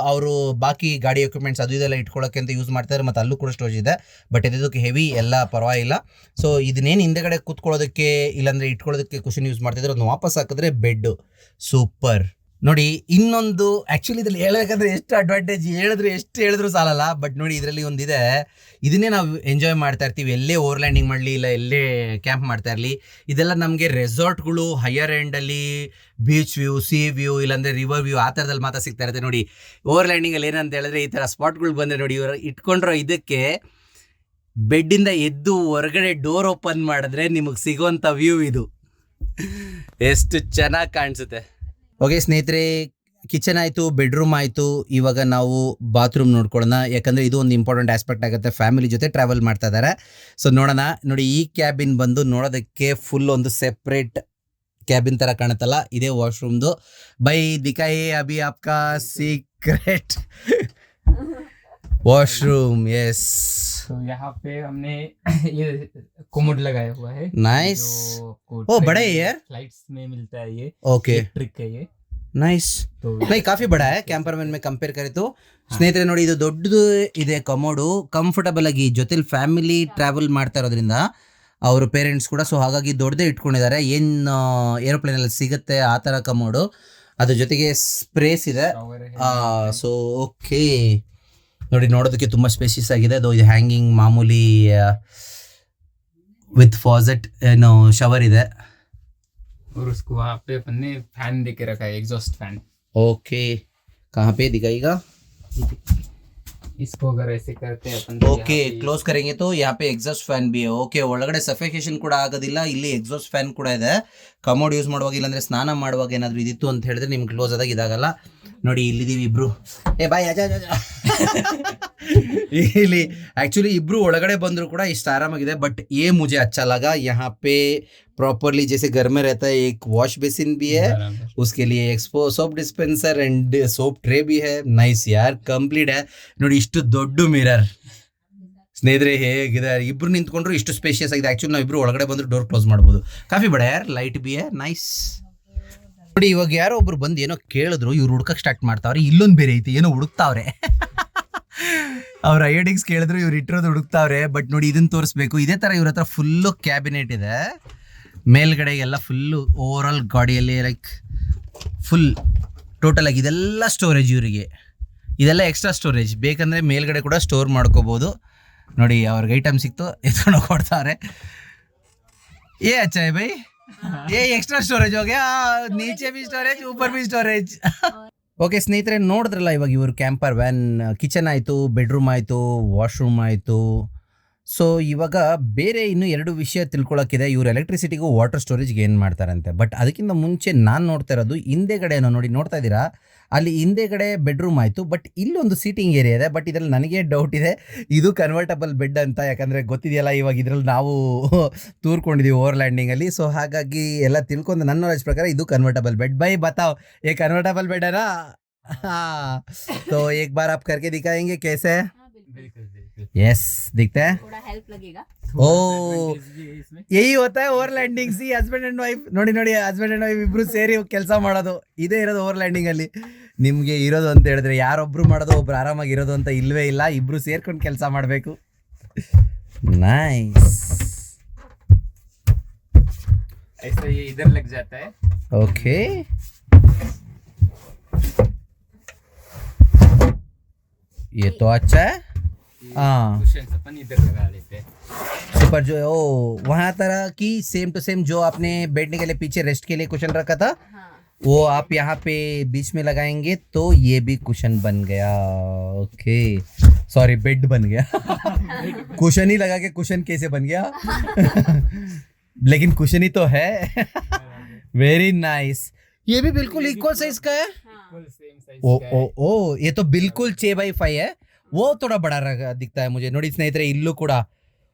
ಅವರು ಬಾಕಿ ಗಾಡಿ ಎಕ್ವಿಪ್ಮೆಂಟ್ಸ್ ಅದು ಇದೆಲ್ಲ ಇಟ್ಕೊಳ್ಳೋಕ್ಕೆ ಅಂತ ಯೂಸ್ ಮಾಡ್ತಾರೆ, ಮತ್ತು ಅಲ್ಲೂ ಕೂಡ ಸ್ಟೋರೇಜ್ ಇದೆ. ಬಟ್ ಇದಕ್ಕೆ ಹೆವಿ ಎಲ್ಲ ಪರವಾಗಿಲ್ಲ. ಸೊ ಇದನ್ನೇನು ಹಿಂದೆಗಡೆ ಕೂತ್ಕೊಳ್ಳೋದಕ್ಕೆ ಇಲ್ಲಾಂದರೆ ಇಟ್ಕೊಳ್ಳೋದಕ್ಕೆ ಕುಷನ್ ಯೂಸ್ ಮಾಡ್ತಿದ್ರೆ ಅದನ್ನು ವಾಪಸ್ ಹಾಕಿದ್ರೆ ಬೆಡ್ ಸೂಪರ್. ನೋಡಿ ಇನ್ನೊಂದು, ಆ್ಯಕ್ಚುಲಿ ಇದ್ರಲ್ಲಿ ಹೇಳಬೇಕಂದ್ರೆ ಎಷ್ಟು ಅಡ್ವಾಂಟೇಜ್ ಎಷ್ಟು ಹೇಳಿದ್ರು ಸಾಲಲ್ಲ. ಬಟ್ ನೋಡಿ ಇದರಲ್ಲಿ ಒಂದಿದೆ, ಇದನ್ನೇ ನಾವು ಎಂಜಾಯ್ ಮಾಡ್ತಾ ಇರ್ತೀವಿ, ಎಲ್ಲೇ ಓವರ್ ಲ್ಯಾಂಡಿಂಗ್ ಮಾಡಲಿ ಇಲ್ಲ ಎಲ್ಲೇ ಕ್ಯಾಂಪ್ ಮಾಡ್ತಾ ಇರಲಿ. ಇದೆಲ್ಲ ನಮಗೆ ರೆಸಾರ್ಟ್ಗಳು ಹೈಯರ್ ಎಂಡಲ್ಲಿ ಬೀಚ್ ವ್ಯೂ, ಸಿ ವ್ಯೂ ಇಲ್ಲಾಂದರೆ ರಿವರ್ ವ್ಯೂ ಆ ಥರದಲ್ಲಿ ಮಾತ್ರ ಸಿಗ್ತಾ ಇರುತ್ತೆ. ನೋಡಿ ಓವರ್ ಲ್ಯಾಂಡಿಂಗಲ್ಲಿ ಏನಂತ ಹೇಳಿದ್ರೆ ಈ ಥರ ಸ್ಪಾಟ್ಗಳು ಬಂದರೆ ನೋಡಿ ಇವರು ಇಟ್ಕೊಂಡಿರೋ ಇದಕ್ಕೆ ಬೆಡ್ಡಿಂದ ಎದ್ದು ಹೊರಗಡೆ ಡೋರ್ ಓಪನ್ ಮಾಡಿದ್ರೆ ನಿಮಗೆ ಸಿಗೋವಂಥ ವ್ಯೂ ಇದು ಎಷ್ಟು ಚೆನ್ನಾಗಿ ಕಾಣಿಸುತ್ತೆ. ಓಕೆ ಸ್ನೇಹಿತರೆ, ಕಿಚನ್ ಆಯಿತು, ಬೆಡ್ರೂಮ್ ಆಯಿತು. ಇವಾಗ ನಾವು ಬಾತ್ರೂಮ್ ನೋಡ್ಕೊಳ್ಳೋಣ, ಯಾಕಂದರೆ ಇದು ಒಂದು ಇಂಪಾರ್ಟೆಂಟ್ ಆಸ್ಪೆಕ್ಟ್ ಆಗುತ್ತೆ. ಫ್ಯಾಮಿಲಿ ಜೊತೆ ಟ್ರಾವೆಲ್ ಮಾಡ್ತಾ ಇದ್ದಾರೆ. ಸೊ ನೋಡೋಣ. ನೋಡಿ ಈ ಕ್ಯಾಬಿನ್ ಬಂದು ನೋಡೋದಕ್ಕೆ ಫುಲ್ ಒಂದು ಸೆಪ್ರೇಟ್ ಕ್ಯಾಬಿನ್ ಥರ ಕಾಣುತ್ತಲ್ಲ, ಇದೇ ವಾಶ್ರೂಮ್ದು. ಬೈ ದಿಖಾಯೇ ಅಭಿ ಆಪ್ಕಾ ಸೀಕ್ರೆಟ್ वॉशरूम. यस, तो यहाँ पे हमने ये कोमोड लगाया हुआ है नाइस ओ बड़ा है यार फ्लाइट्स में मिलता है ये ओके ट्रिक है ये ನೈಸ್ तो नहीं काफी बड़ा है कैंपर मैन में कंपेयर करें तो ಸ್ನೇಹಿತರೆ ನೋಡಿ ಇದು ದೊಡ್ಡದು ಇದೆ ಕಮೋಡು ಕಂಫರ್ಟಬಲ್ ಆಗಿ ಜೊತೆಲಿ ಫ್ಯಾಮಿಲಿ ಟ್ರಾವೆಲ್ ಮಾಡ್ತಾ ಇರೋದ್ರಿಂದ ಅವ್ರ ಪೇರೆಂಟ್ಸ್ ಕೂಡ ಸೊ ಹಾಗಾಗಿ ದೊಡ್ಡದೇ ಇಟ್ಕೊಂಡಿದ್ದಾರೆ ಏನು ಏರೋಪ್ಲೇನಲ್ಲಿ ಸಿಗುತ್ತೆ ಆ ಥರ ಕಮೋಡು ಅದ್ರ ಜೊತೆಗೆ ಸ್ಪ್ರೇಸ್ ಇದೆ shower है ಸೊ ಓಕೆ ನೋಡಿ ನೋಡೋದಕ್ಕೆ ತುಂಬ ಸ್ಪೇಷಿಯಸ್ ಆಗಿದೆ ಅದು ಇದು ಹ್ಯಾಂಗಿಂಗ್ ಮಾಮೂಲಿ ವಿತ್ ಫಾಸೆಟ್ ಏನು ಶವರ್ ಇದೆ और उसको वहाँ पे अपन ने फैन दे के रखा है एग्जॉस्ट फैन ओके कहाँ पे दिखाएगा इसको अगर ऐसे करते हैं अपन तो ಓಕೆ यहाँ पे- ಕ್ಲೋಸ್ ಕರೆಂಗೆ ತೋ ಯಾ ಪೇ ಎಕ್ಸಾಸ್ಟ್ ಫ್ಯಾನ್ ಬಿ ಓಕೆ ಒಳಗಡೆ ಸಫಿಕೇಶನ್ ಕೂಡ ಆಗೋದಿಲ್ಲ ಇಲ್ಲಿ ಎಕ್ಸಾಸ್ಟ್ ಫ್ಯಾನ್ ಕೂಡ ಇದೆ ಕಮೋಡ್ ಯೂಸ್ ಮಾಡುವಾಗ ಇಲ್ಲಾಂದ್ರೆ ಸ್ನಾನ ಮಾಡುವಾಗ ಏನಾದರೂ ಇದಿತ್ತು ಅಂತ ಹೇಳಿದ್ರೆ ನಿಮ್ಗೆ ಕ್ಲೋಸ್ ಆದಾಗ ಇದಾಗಲ್ಲ ನೋಡಿ ಇಲ್ಲಿದ್ದೀವಿ ಇಬ್ರು ಏ ಬಾಯ್ ಅಜಾ ಇಲ್ಲಿ ಆಕ್ಚುಲಿ ಇಬ್ರು ಒಳಗಡೆ ಬಂದ್ರು ಕೂಡ ಇಷ್ಟು ಆರಾಮಾಗಿದೆ ಬಟ್ ये मुझे अच्छा लगा यहाँ पे प्रॉपरली जैसे घर में रहता है एक वॉश बेसिन भी है बराबर। उसके लिए expo soap dispenser and soap tray भी है नाइस यार कंप्लीट है ನೋಡಿ ಇಷ್ಟು ದೊಡ್ಡ ಮಿರರ್ ಸ್ನೇಹಿತರೆ ಹೇಗಿದೆ ಇಬ್ರು ನಿಂತ್ಕೊಂಡ್ರು ಇಷ್ಟು ಸ್ಪೇಷಿಯಸ್ ಆಗಿದೆ ಆಕ್ಚುಲಿ ನಾವು ಇಬ್ರು ಒಳಗಡೆ ಬಂದ್ರು ಡೋರ್ ಕ್ಲೋಸ್ ಮಾಡ್ಬೋದು ಕಾಫಿ ಬಡ ಯಾರ್ ಲೈಟ್ ಬಿ ನೈಸ್ ನೋಡಿ ಇವಾಗ ಯಾರೋ ಒಬ್ರು ಬಂದು ಏನೋ ಕೇಳಿದ್ರು ಇವ್ರು ಹುಡ್ಕಕ್ ಸ್ಟಾರ್ಟ್ ಮಾಡ್ತಾವ್ರೆ ಇಲ್ಲೊಂದು ಬೇರೆ ಐತಿ ಏನೋ ಹುಡುಕ್ತಾವ್ರೆ ಅವ್ರ ಐಡಿಂಗ್ಸ್ ಕೇಳಿದ್ರು ಇವ್ರು ಇಟ್ಟಿರೋದು ಹುಡುಕ್ತಾವ್ರೆ ಬಟ್ ನೋಡಿ ಇದನ್ನ ತೋರಿಸ್ಬೇಕು ಇದೇ ತರ ಇವ್ರ ಹತ್ರ ಫುಲ್ಲು ಕ್ಯಾಬಿನೆಟ್ ಇದೆ ಮೇಲ್ಗಡೆಗೆಲ್ಲ ಫುಲ್ಲು ಓವರ್ ಆಲ್ ಗಾಡಿಯಲ್ಲಿ ಲೈಕ್ ಫುಲ್ ಟೋಟಲ್ ಆಗಿ ಇದೆಲ್ಲ ಸ್ಟೋರೇಜ್ ಇವರಿಗೆ ಇದೆಲ್ಲ ಎಕ್ಸ್ಟ್ರಾ ಸ್ಟೋರೇಜ್ ಬೇಕಂದ್ರೆ ಮೇಲ್ಗಡೆ ಕೂಡ ಸ್ಟೋರ್ ಮಾಡ್ಕೋಬಹುದು ನೋಡಿ ಅವ್ರಿಗೆ ಐಟಮ್ ಸಿಕ್ತು ಎತ್ಕೊಂಡು ಕೊಡ್ತಾರೆ ಏ ಅಚ್ಚಾ है भाई ये एक्स्ट्रा स्टोरेज हो गया नीचे भी स्टोरेज ऊपर भी स्टोरेज ಓಕೆ ಸ್ನೇಹಿತರೆ ನೋಡಿದ್ರಲ್ಲ ಇವಾಗ ಇವರು ಕ್ಯಾಂಪರ್ ವ್ಯಾನ್ ಕಿಚನ್ ಆಯಿತು ಬೆಡ್ರೂಮ್ ಆಯಿತು ವಾಶ್ರೂಮ್ ಆಯಿತು ಸೊ ಇವಾಗ ಬೇರೆ ಇನ್ನೂ 2 ವಿಷಯ ತಿಳ್ಕೊಳ್ಳೋಕ್ಕಿದೆ ಇವರು ಎಲೆಕ್ಟ್ರಿಸಿಟಿಗೂ ವಾಟರ್ ಸ್ಟೋರೇಜ್ಗೆ ಏನು ಮಾಡ್ತಾರಂತೆ ಬಟ್ ಅದಕ್ಕಿಂತ ಮುಂಚೆ ನಾನು ನೋಡ್ತಾ ಇರೋದು ಹಿಂದೆಗಡೆನೋ ನೋಡಿ ನೋಡ್ತಾ ಇದ್ದೀರಾ ಅಲ್ಲಿ ಹಿಂದೆಗಡೆ ಬೆಡ್ರೂಮ್ ಆಯಿತು ಬಟ್ ಇಲ್ಲೊಂದು ಸೀಟಿಂಗ್ ಏರಿಯಾ ಇದೆ ಬಟ್ ಇದರಲ್ಲಿ ನನಗೆ ಡೌಟ್ ಇದೆ ಇದು ಕನ್ವರ್ಟಬಲ್ ಬೆಡ್ ಅಂತ ಯಾಕಂದರೆ ಗೊತ್ತಿದೆಯಲ್ಲ ಇವಾಗ ಇದರಲ್ಲಿ ನಾವು ತೂರ್ಕೊಂಡಿದ್ದೀವಿ ಓವರ್ ಲ್ಯಾಂಡಿಂಗಲ್ಲಿ ಸೊ ಹಾಗಾಗಿ ಎಲ್ಲ ತಿಳ್ಕೊಂಡು ನನ್ನ ನಾಲೆಜ್ ಪ್ರಕಾರ ಇದು ಕನ್ವರ್ಟಬಲ್ ಬೆಡ್ ಬೈ ಬತಾವ್ ये कन्वर्टेबल बेड है ना हाँ तो एक बार आप करके दिखाएंगे कैसे हाँ, बिल्कुल। बिल्कुल बिल्कुल यस दिखता है थोड़ा हेल्प लगेगा ओ Advantage भी है इसमें यही होता है over landing C husband and wife ನೋಡಿ ನೋಡಿ ಹಸ್ಬೆಂಡ್ ಅಂಡ್ ವೈಫ್ ಇಬ್ರು ಸೇರಿ ಕೆಲಸ ಮಾಡೋದು ಇದೇ ಇರೋದು ಓವರ್ ಲ್ಯಾಂಡಿಂಗ್ ಅಲ್ಲಿ ನಿಮ್ಗೆ ಇರೋದು ಅಂತ ಹೇಳಿದ್ರೆ ಯಾರೊಬ್ರು ಮಾಡೋದು ಒಬ್ರು ಆರಾಮಾಗಿ ಇರೋದು ಅಂತ ಇಲ್ವೇ ಇಲ್ಲ ಇಬ್ರು ಸೇರ್ಕೊಂಡು ಕೆಲಸ ಮಾಡಬೇಕು ನೈಸ್ ऐसा ये इधर लग जाता है ओके ये तो अच्छा है हाँ कुशन अपन इधर लगा लेते हैं सुपर जो ओ वहाँ तरह की सेम टू सेम जो आपने बैठने के लिए पीछे रेस्ट के लिए कुशन रखा था हाँ वो आप यहाँ पे बीच में लगाएंगे तो ये भी कुशन बन गया ओके सॉरी बेड बन गया कुशन ही लगा के कुशन कैसे बन गया लेकिन कुशन ही तो है वेरी नाइस ये भी बिल्कुल इक्वल साइज का है हाँ फुल सेम साइज ओ का ओ है ओ ये तो बिल्कुल 6x5 है वो थोड़ा बड़ा दिखता है मुझे ನೋಡಿ ಸ್ನೇಹಿತರೆ ಇಲ್ಲೂ ಕೂಡ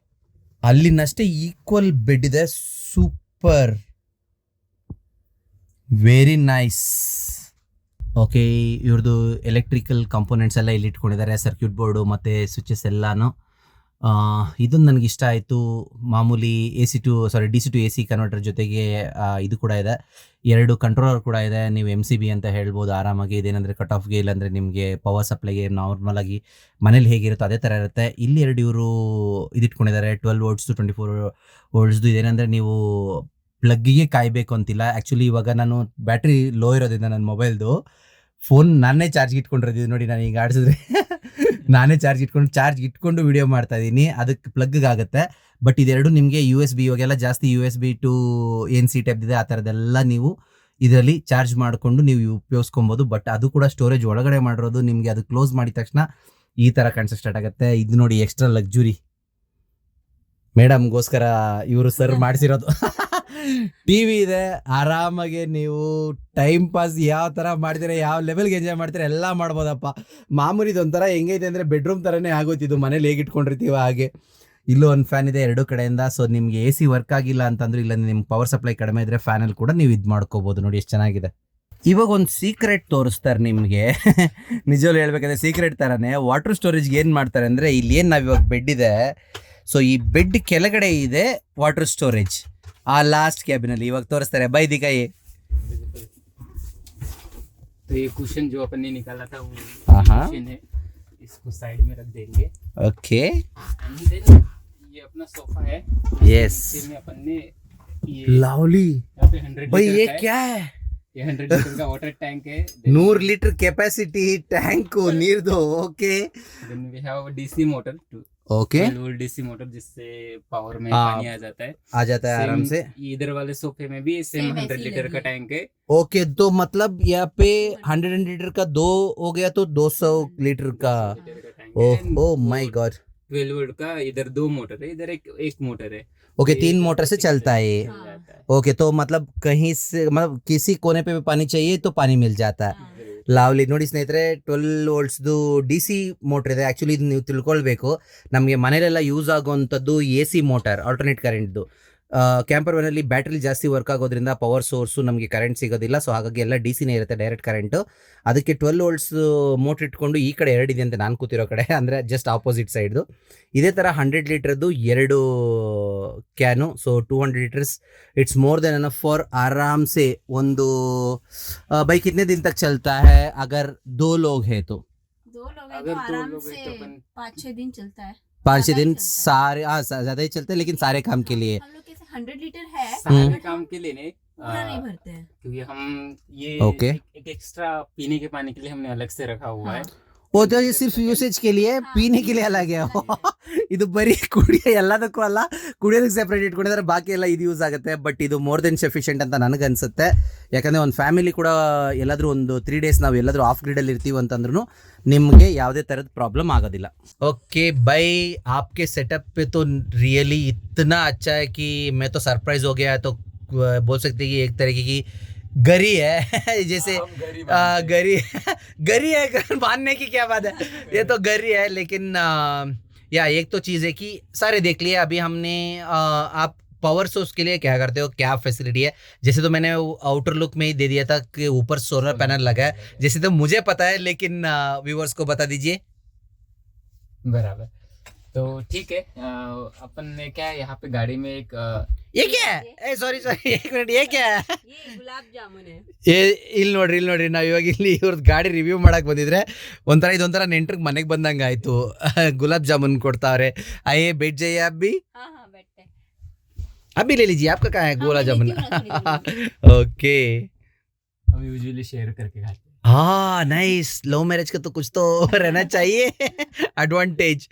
ಅಲ್ಲಿನಷ್ಟೇ ಈಕ್ವಲ್ ಬೆಡ್ ಇದೆ ಸೂಪರ್ ವೆರಿ ನೈಸ್ ಓಕೆ ಇವ್ರದ್ದು ಎಲೆಕ್ಟ್ರಿಕಲ್ ಕಾಂಪೋನೆಂಟ್ಸ್ ಎಲ್ಲ ಇಲ್ಲಿ ಇಟ್ಕೊಂಡಿದ್ದಾರೆ ಸರ್ಕ್ಯೂಟ್ ಬೋರ್ಡು ಮತ್ತು ಸ್ವಿಚಸ್ ಎಲ್ಲಾನು ಇದೊಂದು ನನಗೆ ಇಷ್ಟ ಆಯಿತು ಮಾಮೂಲಿ DC to AC ಕನ್ವರ್ಟರ್ ಜೊತೆಗೆ ಇದು ಕೂಡ ಇದೆ 2 ಕಂಟ್ರೋಲರ್ ಕೂಡ ಇದೆ ನೀವು MCB ಅಂತ ಹೇಳ್ಬೋದು ಆರಾಮಾಗಿ ಇದೇನಂದರೆ ಕಟ್ ಆಫ್ಗೆ ಇಲ್ಲಾಂದರೆ ನಿಮಗೆ ಪವರ್ ಸಪ್ಲೈಗೆ ನಾರ್ಮಲ್ ಆಗಿ ಮನೇಲಿ ಹೇಗಿರುತ್ತೋ ಅದೇ ಥರ ಇರುತ್ತೆ ಇಲ್ಲಿ 2 ಇವರು ಇದಿಟ್ಕೊಂಡಿದ್ದಾರೆ 12 ವೋಲ್ಟ್ಸ್ 24 ವೋಲ್ಟ್ಸ್ದು ಇದೇನಂದರೆ ನೀವು ಪ್ಲಗ್ಗಿಗೆ ಕಾಯಬೇಕು ಅಂತಿಲ್ಲ ಆ್ಯಕ್ಚುಲಿ ಇವಾಗ ನಾನು ಬ್ಯಾಟ್ರಿ ಲೋ ಇರೋದ್ರಿಂದ ನನ್ನ ಮೊಬೈಲ್ದು ಫೋನ್ ನಾನೇ ಚಾರ್ಜ್ ಇಟ್ಕೊಂಡಿರೋದು ನೋಡಿ ನಾನು ಈಗ ಆಡಿಸಿದ್ರೆ ನಾನೇ ಚಾರ್ಜ್ ಇಟ್ಕೊಂಡು ವಿಡಿಯೋ ಮಾಡ್ತಾ ಇದ್ದೀನಿ ಅದಕ್ಕೆ ಪ್ಲಗ್ಗೆ ಆಗುತ್ತೆ ಬಟ್ ಇದೆರಡು ನಿಮಗೆ USB ಇವಾಗೆಲ್ಲ ಜಾಸ್ತಿ USB ಟು NC ಟೈಪ್ ಇದೆ ಆ ಥರದ್ದೆಲ್ಲ ನೀವು ಇದರಲ್ಲಿ ಚಾರ್ಜ್ ಮಾಡಿಕೊಂಡು ನೀವು ಉಪಯೋಗಿಸ್ಕೊಬೋದು ಬಟ್ ಅದು ಕೂಡ ಸ್ಟೋರೇಜ್ ಒಳಗಡೆ ಮಾಡಿರೋದು ನಿಮಗೆ ಅದು ಕ್ಲೋಸ್ ಮಾಡಿದ ತಕ್ಷಣ ಈ ಥರ ಕಾಣಿಸೋಕೆ ಸ್ಟಾರ್ಟ್ ಆಗುತ್ತೆ ಇದು ನೋಡಿ ಎಕ್ಸ್ಟ್ರಾ ಲಕ್ಸುರಿ ಮೇಡಮ್ಗೋಸ್ಕರ ಇವರು ಸರ್ ಮಾಡಿಸಿರೋದು ಟಿವಿ ಇದೆ ಆರಾಮಾಗಿ ನೀವು ಟೈಮ್ ಪಾಸ್ ಯಾವ ಥರ ಮಾಡ್ತೀರಾ ಯಾವ ಲೆವೆಲ್ಗೆ ಎಂಜಾಯ್ ಮಾಡ್ತೀರಾ ಎಲ್ಲ ಮಾಡ್ಬೋದಪ್ಪ ಮಾಮೂಲಿ ಇದೊಂಥರ ಹೆಂಗೈತೆ ಅಂದರೆ ಬೆಡ್ರೂಮ್ ಥರನೇ ಆಗೋಯ್ತಿದ್ದು ಮನೇಲಿ ಹೇಗೆ ಇಟ್ಕೊಂಡಿರ್ತೀವ ಹಾಗೆ ಇಲ್ಲೂ ಒಂದು ಫ್ಯಾನ್ ಇದೆ 2 ಕಡೆಯಿಂದ ಸೊ ನಿಮಗೆ AC ವರ್ಕ್ ಆಗಿಲ್ಲ ಅಂತಂದ್ರೆ ಇಲ್ಲ ನಿಮ್ಗೆ ಪವರ್ ಸಪ್ಲೈ ಕಡಿಮೆ ಇದ್ದರೆ ಫ್ಯಾನಲ್ಲಿ ಕೂಡ ನೀವು ಇದು ಮಾಡ್ಕೋಬೋದು ನೋಡಿ ಎಷ್ಟು ಚೆನ್ನಾಗಿದೆ ಇವಾಗ ಒಂದು ಸೀಕ್ರೆಟ್ ತೋರಿಸ್ತಾರೆ ನಿಮಗೆ ನಿಜವಾಗ್ಲೂ ಹೇಳ್ಬೇಕಂದ್ರೆ ಸೀಕ್ರೆಟ್ ಥರನೇ ವಾಟರ್ ಸ್ಟೋರೇಜ್ಗೆ ಏನು ಮಾಡ್ತಾರೆ ಅಂದರೆ ಇಲ್ಲಿ ಏನು ನಾವು ಇವಾಗ ಬೆಡ್ ಇದೆ ಸೊ ಈ ಬೆಡ್ ಕೆಳಗಡೆ ಇದೆ ವಾಟರ್ ಸ್ಟೋರೇಜ್, ಆ ಲಾಸ್ಟ್ ಕ್ಯಾಬಿನಲ್ಲಿ ಇವಾಗ ತೋರಿಸ್ತಾರೆ. ಬೈ ದಿಕಾಯಿ. तो ये कुशन जो अपन ने निकाला था वो हाँ। कुशन है, इसको साइड में रख देंगे। ओके, And then ये अपना सोफा है, यस, नीचे में अपन ने ये लवली. यहाँ पे 100 भाई लीटर ये का है, क्या है? ये 100 लीटर का वाटर टैंक है। 100 ಲೀಟರ್ ಕೆಪಾಸಿಟಿ ಟ್ಯಾಂಕ್ ನೀರ್ದು. Okay Then we have a DC motor, okay, 12 volt DC motor, जिससे पावर में हाँ, पानी आ जाता है। आ जाता है आराम Same से. इधर वाले सोफे में भी सेम Same 100 ऐसी लीटर लगी का है। टैंक है। ओके, तो मतलब यहाँ पे 100 लीटर का 2 हो गया तो 200 लीटर का. 200 लीटर का टैंक है। ओह ओह माय गॉड. 12 वोल्ट का इधर 2 मोटर है, इधर एक मोटर है। ओके, ये 3 इधर मोटर से 6 चलता है ये. चल हाँ। जाता है। ओके, तो मतलब कहीं से मतलब किसी कोने पे भी पानी चाहिए तो पानी मिल जाता है. ಲಾವ್ಲಿ ನೋಡಿ ಸ್ನೇಹಿತರೆ, 12 ವೋಲ್ಟ್ಸ್ದು ಡಿ ಸಿ ಮೋಟರ್ ಇದೆ. ಆ್ಯಕ್ಚುಲಿ ಇದು ನೀವು ತಿಳ್ಕೊಳ್ಬೇಕು, ನಮಗೆ ಮನೇಲೆಲ್ಲ ಯೂಸ್ ಆಗುವಂಥದ್ದು ಎ ಸಿ ಮೋಟರ್, ಆಲ್ಟರ್ನೇಟ್ ಕರೆಂಟ್ದು. ಕ್ಯಾಂಪರ್ ವ್ಯಾನಲ್ಲಿ ಬ್ಯಾಟ್ರಿ ಜಾಸ್ತಿ ವರ್ಕ್ ಆಗೋದ್ರಿಂದ ಪವರ್ ಸೋರ್ಸು ನಮಗೆ ಕರೆಂಟ್ ಸಿಗೋದಿಲ್ಲ. ಸೊ ಹಾಗಾಗಿ ಎಲ್ಲ ಡಿ ಸಿನೇ ಇರುತ್ತೆ, ಡೈರೆಕ್ಟ್ ಕರೆಂಟು. ಅದಕ್ಕೆ 12 ವೋಲ್ಟ್ಸ್ ಮೋಟ್ರ್ ಇಟ್ಕೊಂಡು ಈ ಕಡೆ 2 ಇದೆ ಅಂತ ನಾನು ಕೂತಿರೋ ಕಡೆ, ಅಂದರೆ ಜಸ್ಟ್ ಆಪೋಸಿಟ್ ಸೈಡ್ದು. ಇದೇ ಥರ 100 ಲೀಟ್ರದ್ದು 2 can. So 200 litres it's more than enough for आराम से ಒಂದು भाई कितने दिन तक चलता है अगर 2 लोग हैं तो? 2 लोग हैं अगर तो 2 आराम लोग हैं से तो अपन 5-6 दिन चलता है. 5-6 ज़्यादा ही दिन चलता है। सारे, हाँ ज़्यादा ही चलते हैं, लेकिन सारे काम के लिए. हम लोग कैसे 100 लीटर है सारे but काम हम के लिए नहीं, पूरा नहीं भरते हैं. क्योंकि हम ये ओके. एक एक्स्ट्रा पीने के पानी के लिए हमने अलग से रखा हुआ है। वो तो ये सिर्फ यूसेज के लिए, पीने के लिए अलग है. ಇದು ಬರೀ ಕುಡಿಯೋ ಎಲ್ಲದಕ್ಕೂ ಅಲ್ಲ, ಕುಡಿಯೋದಕ್ಕೆ ಸೆಪ್ರೇಟ್ ಇಟ್ಕೊಂಡಿದ್ದಾರೆ, ಬಾಕಿ ಎಲ್ಲ ಇದು ಯೂಸ್ ಆಗುತ್ತೆ. ಬಟ್ ಇದು ಮೋರ್ ದೆನ್ ಸಫಿಷಿಯೆಂಟ್ ಅಂತ ನನಗನ್ಸುತ್ತೆ. ಯಾಕಂದರೆ ಒಂದು ಫ್ಯಾಮಿಲಿ ಕೂಡ ಎಲ್ಲಾದರೂ ಒಂದು 3 ಡೇಸ್ ನಾವು ಎಲ್ಲಾದರೂ ಆಫ್ ಗ್ರಿಡಲ್ಲಿ ಇರ್ತೀವಿ ಅಂತಂದ್ರೂ ನಿಮಗೆ ಯಾವುದೇ ಥರದ ಪ್ರಾಬ್ಲಮ್ ಆಗೋದಿಲ್ಲ. ಓಕೆ भाई, आपके सेटअप पे तो रियली इतना अच्छा है कि मैं तो सरप्राइज हो गया. तो बोल सकते हैं कि एक तरीके की गरी है. जैसे हम गरीब आदमी गरी गरी है, मानने की क्या बात है, ये तो गरी है. लेकिन या एक तो चीज़ है कि सारे देख लिए. अभी हमने आप पावर सोर्स के लिए क्या करते हो, क्या फैसिलिटी है? जैसे तो मैंने आउटर लुक में ही दे दिया था कि ऊपर सोलर पैनल लगा है, जैसे तो मुझे पता है, लेकिन व्यूवर्स को बता दीजिए. बराबर. तो ठीक है, अपन ने क्या है, यहाँ पे गाड़ी में एक ये क्या है? ए सॉरी एक मिनट, ये क्या है? ये गुलाब जामुन है. ಇಲ್ಲಿ ನೋಡ್ರಿ ನಾವು ಇವಾಗ ಇಲ್ಲಿ ಇವ್ರದ್ದು ಗಾಡಿ ರಿವ್ಯೂ ಮಾಡಕ್ ಬಂದಿದ್ರೆ ಇದೊಂಥರ ನೆಂಟ್ರಿಗೆ ಮನೆಗೆ ಬಂದಂಗೆ ಆಯ್ತು. ಗುಲಾಬ್ ಜಾಮೂನ್ ಕೊಡ್ತಾವ್ರೆ. ಆಯೇ बैठ जाइए आप भी. हाँ हाँ बैठते हैं. अभी ले लीजिए, आपका कहाँ है हाँ, गुलाब मैं जामुन? लेती हूँ ना थोड़ी देर में. ओके, हम यूजुअली शेयर करके खाते हैं। हाँ नाइस. लव मैरिज का तो कुछ तो रहना चाहिए एडवांटेज.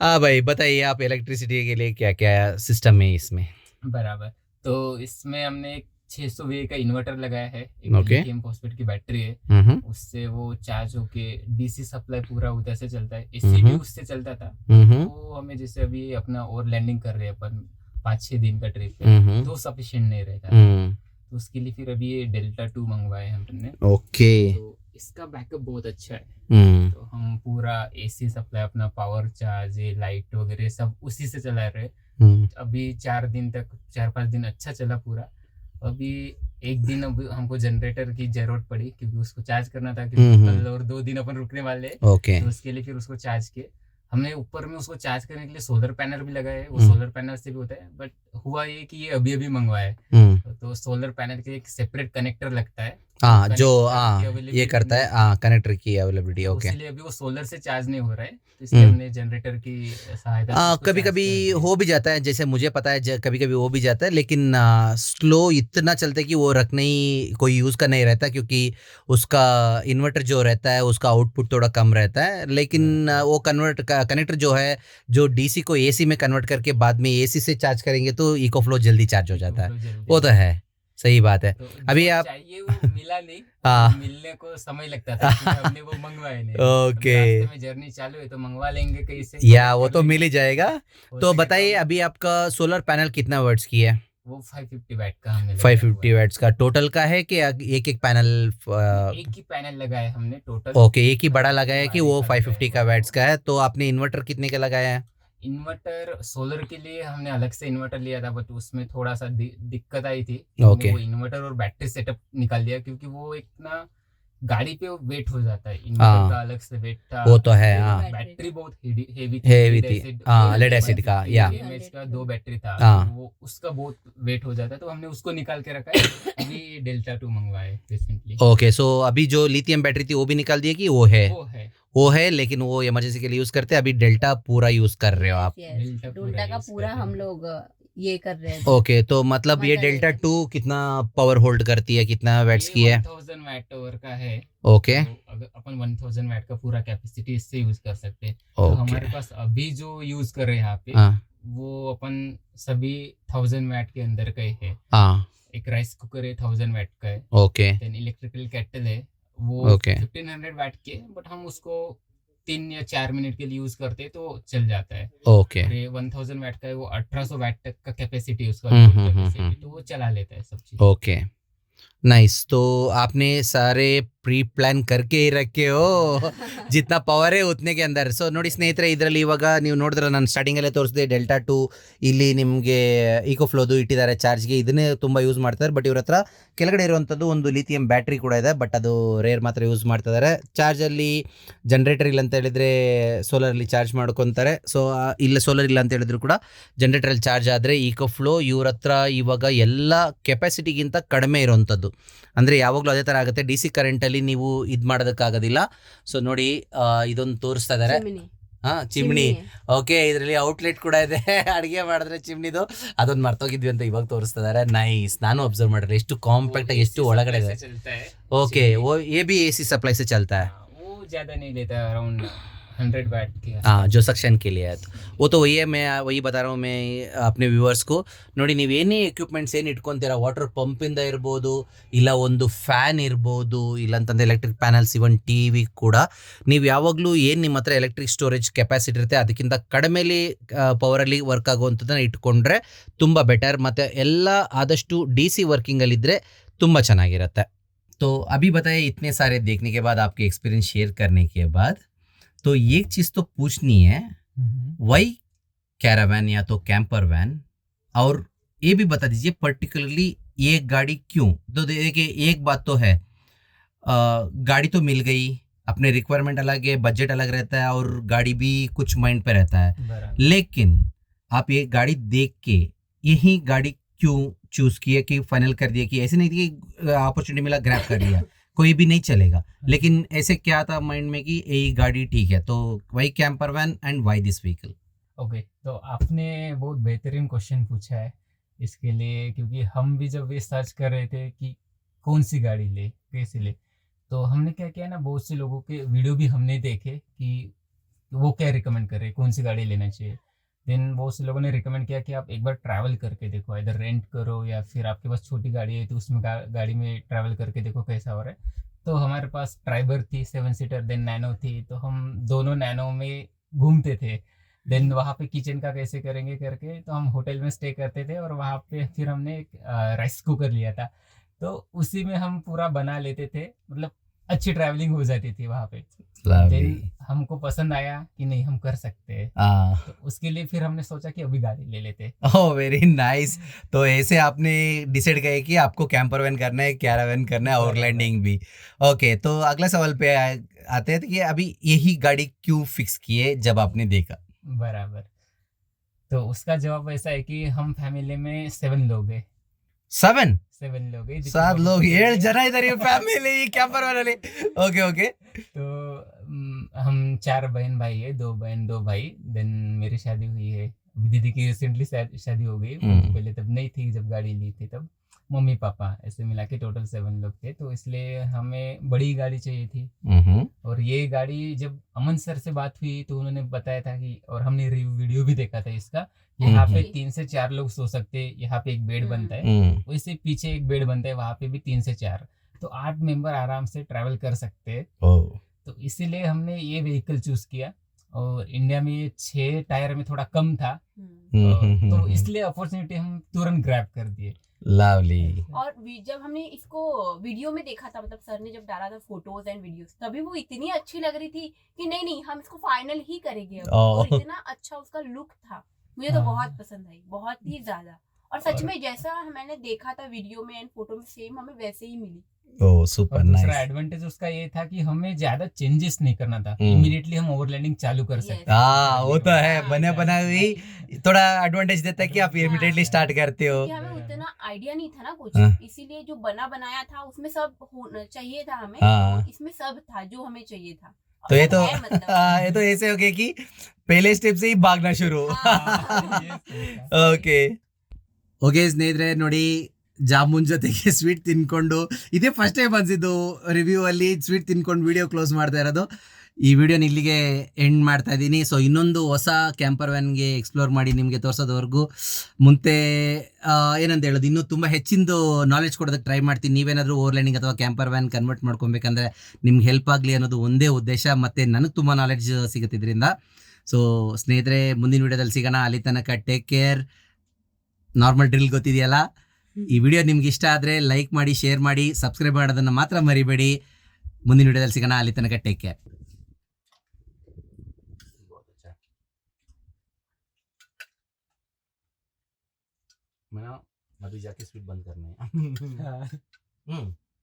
हाँ भाई, बताइए आप इलेक्ट्रिसिटी के लिए क्या क्या सिस्टम है इसमें? बराबर. तो इसमें हमने एक 600 वे का इन्वर्टर लगाया है, एक ओके. लिथियम फॉस्फेट की बैटरी है, हम्म उससे वो चार्ज होके डीसी सप्लाई पूरा उधर से चलता है। एसी भी हम्म. उससे चलता था। हम्म तो हमें जैसे अभी अपना और लैंडिंग कर रहे हैं अपन 5-6 दिन का ट्रिप पे, हम्म तो सफिशिएंट नहीं रहता। तो उसके लिए फिर अभी ये डेल्टा 2 मंगवाए हमने। ओके. तो इसका बैकअप बहुत अच्छा है. हम्म तो हम पूरा एसी सप्लाई, अपना पावर चार्ज, ये लाइट वगैरह सब उसी से चला रहे. अभी 4-5 दिन अच्छा चला पूरा. अभी एक दिन अब हमको जनरेटर की जरूरत पड़ी, क्योंकि उसको चार्ज करना था, क्योंकि कल और 2 दिन अपन रुकने वाले हैं. ओके. तो उसके लिए फिर उसको चार्ज किए. हमने ऊपर में उसको चार्ज करने के लिए सोलर पैनल भी लगाए. वो सोलर पैनल से भी होता है, बट हुआ ये कि ये अभी मंगवाया है. तो सोलर पैनल के एक सेपरेट कनेक्टर लगता है. हाँ जो कनेक्टर हाँ की ये availability करता है, नहीं- हाँ कनेक्टर की अवेलेबिलिटी. तो ओके. इसलिए अभी वो सोलर से चार्ज नहीं हो रहा है, तो इसलिए हमने जनरेटर की सहायता से उसको कभी चार्ज कभी कर दिया. हो भी जाता है, जैसे मुझे पता है कभी कभी हो भी जाता है, लेकिन स्लो इतना चलता है कि वो रखना ही कोई यूज़ का नहीं रहता, क्योंकि उसका इन्वर्टर जो रहता है उसका आउटपुट थोड़ा कम रहता है. लेकिन वो कनेक्टर जो है, जो डीसी को एसी में कन्वर्ट करके बाद में एसी से चार्ज करेंगे तो इको फ्लो जल्दी चार्ज हो जाता है. तो जल्दी- वो तो है, सही बात है. तो अभी जो आप- चाहिए वो मिला नहीं. हाँ. मिलने को समय लगता था, इसलिए हमने वो मंगवाए नहीं. ओके. अभी रास्ते में जर्नी चालू है तो मंगवा लेंगे कहीं से. या वो तो मिल ही जाएगा. हो तो सके बताइए अभी आपका सोलर पैनल कितना वाट्स की है? वो 550 वाट का हमने लगाया 550 हुआ वाट्स का टोटल का है कि एक एक पैनल? है. एक ही पैनल लगाया हमने टोटल. ओके, एक ही बड़ा लगाया है कि वो बड़ा ही 550 का लगाया वाट्स का है. तो आपने इन्वर्टर कितने का लगाया है? इन्वर्टर सोलर के लिए हमने अलग से इन्वर्टर लिया था, बट उसमें थोड़ा सा दिक्कत आई थी. ओके. वो इन्वर्टर और बैटरी सेटअप निकाल दिया, क्योंकि वो एक ना गाड़ी पे वेट हो जाता है, हाँ। इन्वर्टर का अलग से वेट था। वो तो है, फिर हाँ। बैटरी बहुत हेवी हेवी थी, हाँ, लेड एसिड का, या। एमएच का 2 बैटरी था, हाँ। तो वो उसका बहुत वेट हो जाता है, तो हमने उसको निकाल के रखा है। अभी डेल्टा 2 मंगवाए रिसेंटली। ओके, सो अभी जो लिथियम बैटरी थी वो भी निकाल दिए कि वो है, लेकिन वो इमरजेंसी के लिए यूज करते हैं। अभी डेल्टा पूरा यूज कर रहे हो आप। डेल्टा पूरा डेल्टा का use पूरा कर रहे हम हैं। लोग ये कर रहे हैं। ओके, तो मतलब ये मजा ले डेल्टा रहे हैं। 2 कितना पावर होल्ड करती है, कितना वैट्स की ये है? 1000 वैट आवर का है। ओके, तो अगर अपन 1000 वैट का पूरा कैपेसिटी इससे यूज कर सकते हैं। तो ओके, हमारे पास अभी जो यूज कर रहे हैं यहाँ पे, हाँ, वो अपन सभी 1000 वैट के अंदर का ही है। हाँ, एक राइस कुकर है 1000 वैट का है, ओके, देन इलेक्ट्रिकल केटल है वो ओके, 1500 वैट के, बट हम उसको 3 या 4 मिनट के लिए यूज करते हैं तो चल जाता है। ओके, और ये 1000 वैट का है, वो 1800 वैट तक का कैपेसिटी है उसका, हम्म, लोड हम्म, कैपेसिटी, तो वो चला लेता है सब चीज। Okay, nice. तो आपने सारे ಪ್ರೀ ಪ್ಲಾನ್ करके रखे हो जितना ಪವರ್ है उतने के अंदर. ಸೊ ನೋಡಿ ಸ್ನೇಹಿತರೆ, ಇದರಲ್ಲಿ ಇವಾಗ ನೀವು ನೋಡಿದ್ರೆ ನಾನು ಸ್ಟಾರ್ಟಿಂಗಲ್ಲೇ ತೋರಿಸಿದೆ ಡೆಲ್ಟಾ 2 ಇಲ್ಲಿ ನಿಮಗೆ ಈಕೋಫ್ಲೋದು ಇಟ್ಟಿದ್ದಾರೆ ಚಾರ್ಜ್ಗೆ. ಇದನ್ನೇ ತುಂಬ ಯೂಸ್ ಮಾಡ್ತಾರೆ. ಬಟ್ ಇವ್ರ ಹತ್ರ ಕೆಳಗಡೆ ಇರುವಂಥದ್ದು ಒಂದು ಲಿಥಿಯಂ ಬ್ಯಾಟ್ರಿ ಕೂಡ ಇದೆ, ಬಟ್ ಅದು ರೇರ್ ಮಾತ್ರ ಯೂಸ್ ಮಾಡ್ತಿದ್ದಾರೆ. ಚಾರ್ಜಲ್ಲಿ ಜನರೇಟರ್ ಇಲ್ಲ ಅಂತ ಹೇಳಿದರೆ ಸೋಲರಲ್ಲಿ ಚಾರ್ಜ್ ಮಾಡ್ಕೊತಾರೆ. ಸೊ ಇಲ್ಲ ಸೋಲರ್ ಇಲ್ಲ ಅಂತ ಹೇಳಿದ್ರು ಕೂಡ ಜನರೇಟರಲ್ಲಿ ಚಾರ್ಜ್ ಆದರೆ ಈಕೋಫ್ಲೋ ಇವ್ರ ಹತ್ರ ಇವಾಗ ಎಲ್ಲ ಕೆಪಾಸಿಟಿಗಿಂತ ಕಡಿಮೆ ಇರೋವಂಥದ್ದು. ಅಂದರೆ ಯಾವಾಗಲೂ ಅದೇ ಥರ ಆಗುತ್ತೆ. ಡಿ ಸಿ ಕರೆಂಟಲ್ಲಿ ನೀವು ಇದು ಮಾಡೋದಕ್ಕಾಗೋದಿಲ್ಲ. ಸೊ ನೋಡಿ, ಇದೊಂದು ತೋರಿಸ್ತಾ ಇದ್ದಾರೆ. ಹಾಂ, ಚಿಮ್ನಿ. ಓಕೆ, ಇದರಲ್ಲಿ ಔಟ್ಲೆಟ್ ಕೂಡ ಇದೆ. ಅಡುಗೆ ಮಾಡಿದ್ರೆ ಚಿಮ್ನಿದು ಅದೊಂದು ಮರ್ತೋಗಿದ್ವಿ ಅಂತ ಇವಾಗ ತೋರಿಸ್ತಾ ಇದ್ದಾರೆ. ನೈಸ್. ನಾನು ಅಬ್ಸರ್ವ್ ಮಾಡಿದ್ರೆ ಎಷ್ಟು ಕಾಂಪ್ಯಾಕ್ಟ್ ಆಗಿ ಎಷ್ಟು ಒಳಗಡೆ ಇದೆ. ಓಕೆ, वो ये भी एसी सप्लाई से चलता है. वो ज्यादा नहीं लेता, अराउंड 100 वैट के। हाँ, जो सक्शन के लिए है. वो तो वही है, मैं वही बता रहा हूँ मैं अपने ವ್ಯೂವರ್ಸ್ को. ನೋಡಿ, ನೀವೇನೇ ಎಕ್ವಿಪ್ಮೆಂಟ್ಸ್ ಏನು ಇಟ್ಕೊತೀರಾ, ವಾಟರ್ ಪಂಪಿಂದ ಇರ್ಬೋದು, ಇಲ್ಲ ಒಂದು ಫ್ಯಾನ್ ಇರ್ಬೋದು, ಇಲ್ಲಂತಂದ್ರೆ ಎಲೆಕ್ಟ್ರಿಕ್ ಪ್ಯಾನಲ್ಸ್, ಇವನ್ ಟಿ ವಿ ಕೂಡ ನೀವು ಯಾವಾಗಲೂ ಏನು ನಿಮ್ಮ ಹತ್ರ ಎಲೆಕ್ಟ್ರಿಕ್ ಸ್ಟೋರೇಜ್ ಕೆಪಾಸಿಟಿ ಇರುತ್ತೆ ಅದಕ್ಕಿಂತ ಕಡಿಮೆಲಿ ಪವರಲ್ಲಿ ವರ್ಕ್ ಆಗುವಂಥದ್ದನ್ನ ಇಟ್ಕೊಂಡ್ರೆ ತುಂಬ ಬೆಟರ್. ಮತ್ತು ಎಲ್ಲ ಆದಷ್ಟು ಡಿ ಸಿ ವರ್ಕಿಂಗಲ್ಲಿದ್ದರೆ ತುಂಬ ಚೆನ್ನಾಗಿರುತ್ತೆ. तो अभी बताइए, इतने सारे देखने के बाद, आपके एक्सपीरियंस शेयर करने के बाद, तो एक चीज़ तो पूछनी है, वाई कैरावैन या तो कैंपर वैन, और ये भी बता दीजिए पर्टिकुलरली ये गाड़ी क्यों. तो देखिए, एक बात तो है, गाड़ी तो मिल गई, अपने रिक्वायरमेंट अलग है, बजट अलग रहता है, और गाड़ी भी कुछ माइंड पे रहता है. लेकिन आप ये गाड़ी देख के यही गाड़ी क्यों चूज किया कि फाइनल कर दिया, कि ऐसे नहीं थी कि अपॉर्चुनिटी मिला ग्रैब कर लिया, कोई भी नहीं चलेगा, लेकिन ऐसे क्या था माइंड में कि यही गाड़ी ठीक है, तो वही camper van and why this vehicle. Okay, तो आपने बहुत बेहतरीन क्वेश्चन पूछा है इसके लिए, क्योंकि हम भी जब ये सर्च कर रहे थे कि कौन सी गाड़ी ले, कैसे ले, तो हमने क्या किया ना, बहुत से लोगों के वीडियो भी हमने देखे कि वो क्या रिकमेंड कर रहे हैं, कौन सी गाड़ी लेना चाहिए. देन बहुत से लोगों ने रिकमेंड किया कि आप एक बार ट्रैवल करके देखो, इधर रेंट करो या फिर आपके पास छोटी गाड़ी है तो उसमें गाड़ी में ट्रैवल करके देखो कैसा हो रहा है. तो हमारे पास ट्राइबर थी 7 सीटर, देन नैनो थी, तो हम दोनों नैनो में घूमते थे. देन वहाँ पे किचन का कैसे करेंगे करके, तो हम होटल में स्टे करते थे, और वहाँ पे फिर हमने एक राइस कुकर लिया था, तो उसी में हम पूरा बना लेते थे. मतलब अच्छी ट्रैवलिंग हो जाती थी वहाँ पे. देन हमको पसंद आया कि नहीं हम कर सकते हैं, तो उसके लिए फिर हमने सोचा कि अभी गाड़ी ले लेते. ओह, वेरी नाइस. तो ऐसे आपने डिसाइड किया कि आपको कैंपर वैन करना है, कैरावैन करना है, और लैंडिंग भी. ओके, तो अगला सवाल पे आते हैं कि अभी यही गाड़ी क्यों फिक्स किए जब आपने देखा? बराबर. तो उसका जवाब ऐसा है कि हम फैमिली में 7 लोग हैं. 7 लोग हैं. 7 लोग, 7 ಜನ ಇದ್ದಾರೆ ಫ್ಯಾಮಿಲಿ ಕ್ಯಾಂಪರ್ ವೈನಲ್ಲಿ. Okay, okay. तो हम 4 बहन भाई है, 2 बहन 2 भाई. देन मेरी शादी हुई है, दीदी की रिसेंटली शादी हो गई. पहले तब नहीं थी जब गाड़ी ली थी, तब मम्मी पापा ऐसे मिला के टोटल 7 लोग थे. तो इसलिए हमें बड़ी गाड़ी चाहिए थी. और ये गाड़ी जब अमन सर से बात हुई तो उन्होंने बताया था कि, और हमने वीडियो भी देखा था इसका, यहाँ पे 3 से 4 लोग सो सकते हैं, यहाँ पे एक बेड बनता है, वैसे पीछे एक बेड बनता है, वहाँ पे भी 3 से 4, तो 8 मेंबर आराम से ट्रैवल कर सकते हैं. तो इसीलिए हमने ये व्हीकल चूज किया. और इंडिया में ये 6 टायर में थोड़ा कम था, तो इसलिए अपॉर्चुनिटी हम तुरंत ग्रैब कर दिए. लवली. और जब हमने इसको वीडियो में देखा था, मतलब सर ने जब डाला था फोटोज एंड वीडियोस, तभी वो इतनी अच्छी लग रही थी कि नहीं नहीं हम इसको फाइनल ही करेंगे अब. और इतना अच्छा उसका लुक था, मुझे तो बहुत पसंद आई, बहुत ही ज्यादा. और सच में जैसा मैंने देखा था वीडियो में एंड फोटो में, सेम हमें वैसे ही मिली. ಓ और ಸೂಪರ್ दूसरा ನೈಸ್. एडवांटेज उसका ये था कि हमें ज्यादा चेंजेस नहीं करना था, हम्म. इमीडिएटली हम ओवरलैंडिंग चालू कर Yes. सकते हाँ वो तो है, हाँ, बने बना भी थोड़ा एडवांटेज देता है कि आप हाँ. इमिडिएटली स्टार्ट करते हो. क्योंकि हमें उतना आइडिया नहीं था ना कुछ, हाँ. इसीलिए जो बना बनाया था उसमें सब चाहिए था हमें, हाँ. तो इसमें सब था जो हमें चाहिए था. तो ये सब तो है मतलब. ये तो ऐसे हो गया कि पहले स्टेप से ही भागना शुरू. ಓಕೆ ಓಕೆ ಸ್ನೇಹಿತರೆ ನೋಡಿ, ಜಾಮೂನ್ ಜೊತೆಗೆ ಸ್ವೀಟ್ ತಿನ್ಕೊಂಡು, ಇದೇ ಫಸ್ಟ್ ಟೈಮ್ ಅನ್ಸಿದ್ದು ರಿವ್ಯೂ ಅಲ್ಲಿ ಸ್ವೀಟ್ ತಿನ್ಕೊಂಡು ವಿಡಿಯೋ ಕ್ಲೋಸ್ ಮಾಡ್ತಾ ಇರೋದು. ಈ ವಿಡಿಯೋನ ಇಲ್ಲಿಗೆ ಎಂಡ್ ಮಾಡ್ತಾ ಇದ್ದೀನಿ. ಸೊ ಇನ್ನೊಂದು ಹೊಸ ಕ್ಯಾಂಪರ್ ವ್ಯಾನ್ಗೆ ಎಕ್ಸ್ಪ್ಲೋರ್ ಮಾಡಿ ನಿಮಗೆ ತೋರಿಸೋದವರೆಗೂ ಮುಂದೆ ಏನಂತ ಹೇಳೋದು, ಇನ್ನೂ ತುಂಬ ಹೆಚ್ಚಿಂದು ನಾಲೆಜ್ ಕೊಡೋದಕ್ಕೆ ಟ್ರೈ ಮಾಡ್ತೀನಿ. ನೀವೇನಾದರೂ ಓವರ್ಲ್ಯಾಂಡಿಂಗ್ ಅಥವಾ ಕ್ಯಾಂಪರ್ ವ್ಯಾನ್ ಕನ್ವರ್ಟ್ ಮಾಡ್ಕೊಬೇಕಂದ್ರೆ ನಿಮ್ಗೆ ಹೆಲ್ಪ್ ಆಗಲಿ ಅನ್ನೋದು ಒಂದೇ ಉದ್ದೇಶ, ಮತ್ತು ನನಗೆ ತುಂಬ ನಾಲೆಡ್ಜ್ ಸಿಗುತ್ತೆ ಇದರಿಂದ. ಸೊ ಸ್ನೇಹಿತರೆ, ಮುಂದಿನ ವಿಡಿಯೋದಲ್ಲಿ ಸಿಗೋಣ. ಅಲ್ಲಿ ತನಕ ಟೇಕ್ ಕೇರ್. ನಾರ್ಮಲ್ ಡ್ರಿಲ್ ಗೊತ್ತಿದೆಯಲ್ಲ. ಈ ವಿಡಿಯೋ ನಿಮ್ಗೆ ಇಷ್ಟ ಆದರೆ ಲೈಕ್ ಮಾಡಿ, ಶೇರ್ ಮಾಡಿ, ಸಬ್ಸ್ಕ್ರೈಬ್ ಮಾಡೋದನ್ನು ಮಾತ್ರ ಮರಿಬೇಡಿ. ಮುಂದಿನ ವಿಡಿಯೋದಲ್ಲಿ ಸಿಗೋಣ. ಅಲ್ಲಿ ತನಕ ಟೇಕ್ ಕೇರ್. मैं अभी जाके स्वीट बंद करना है.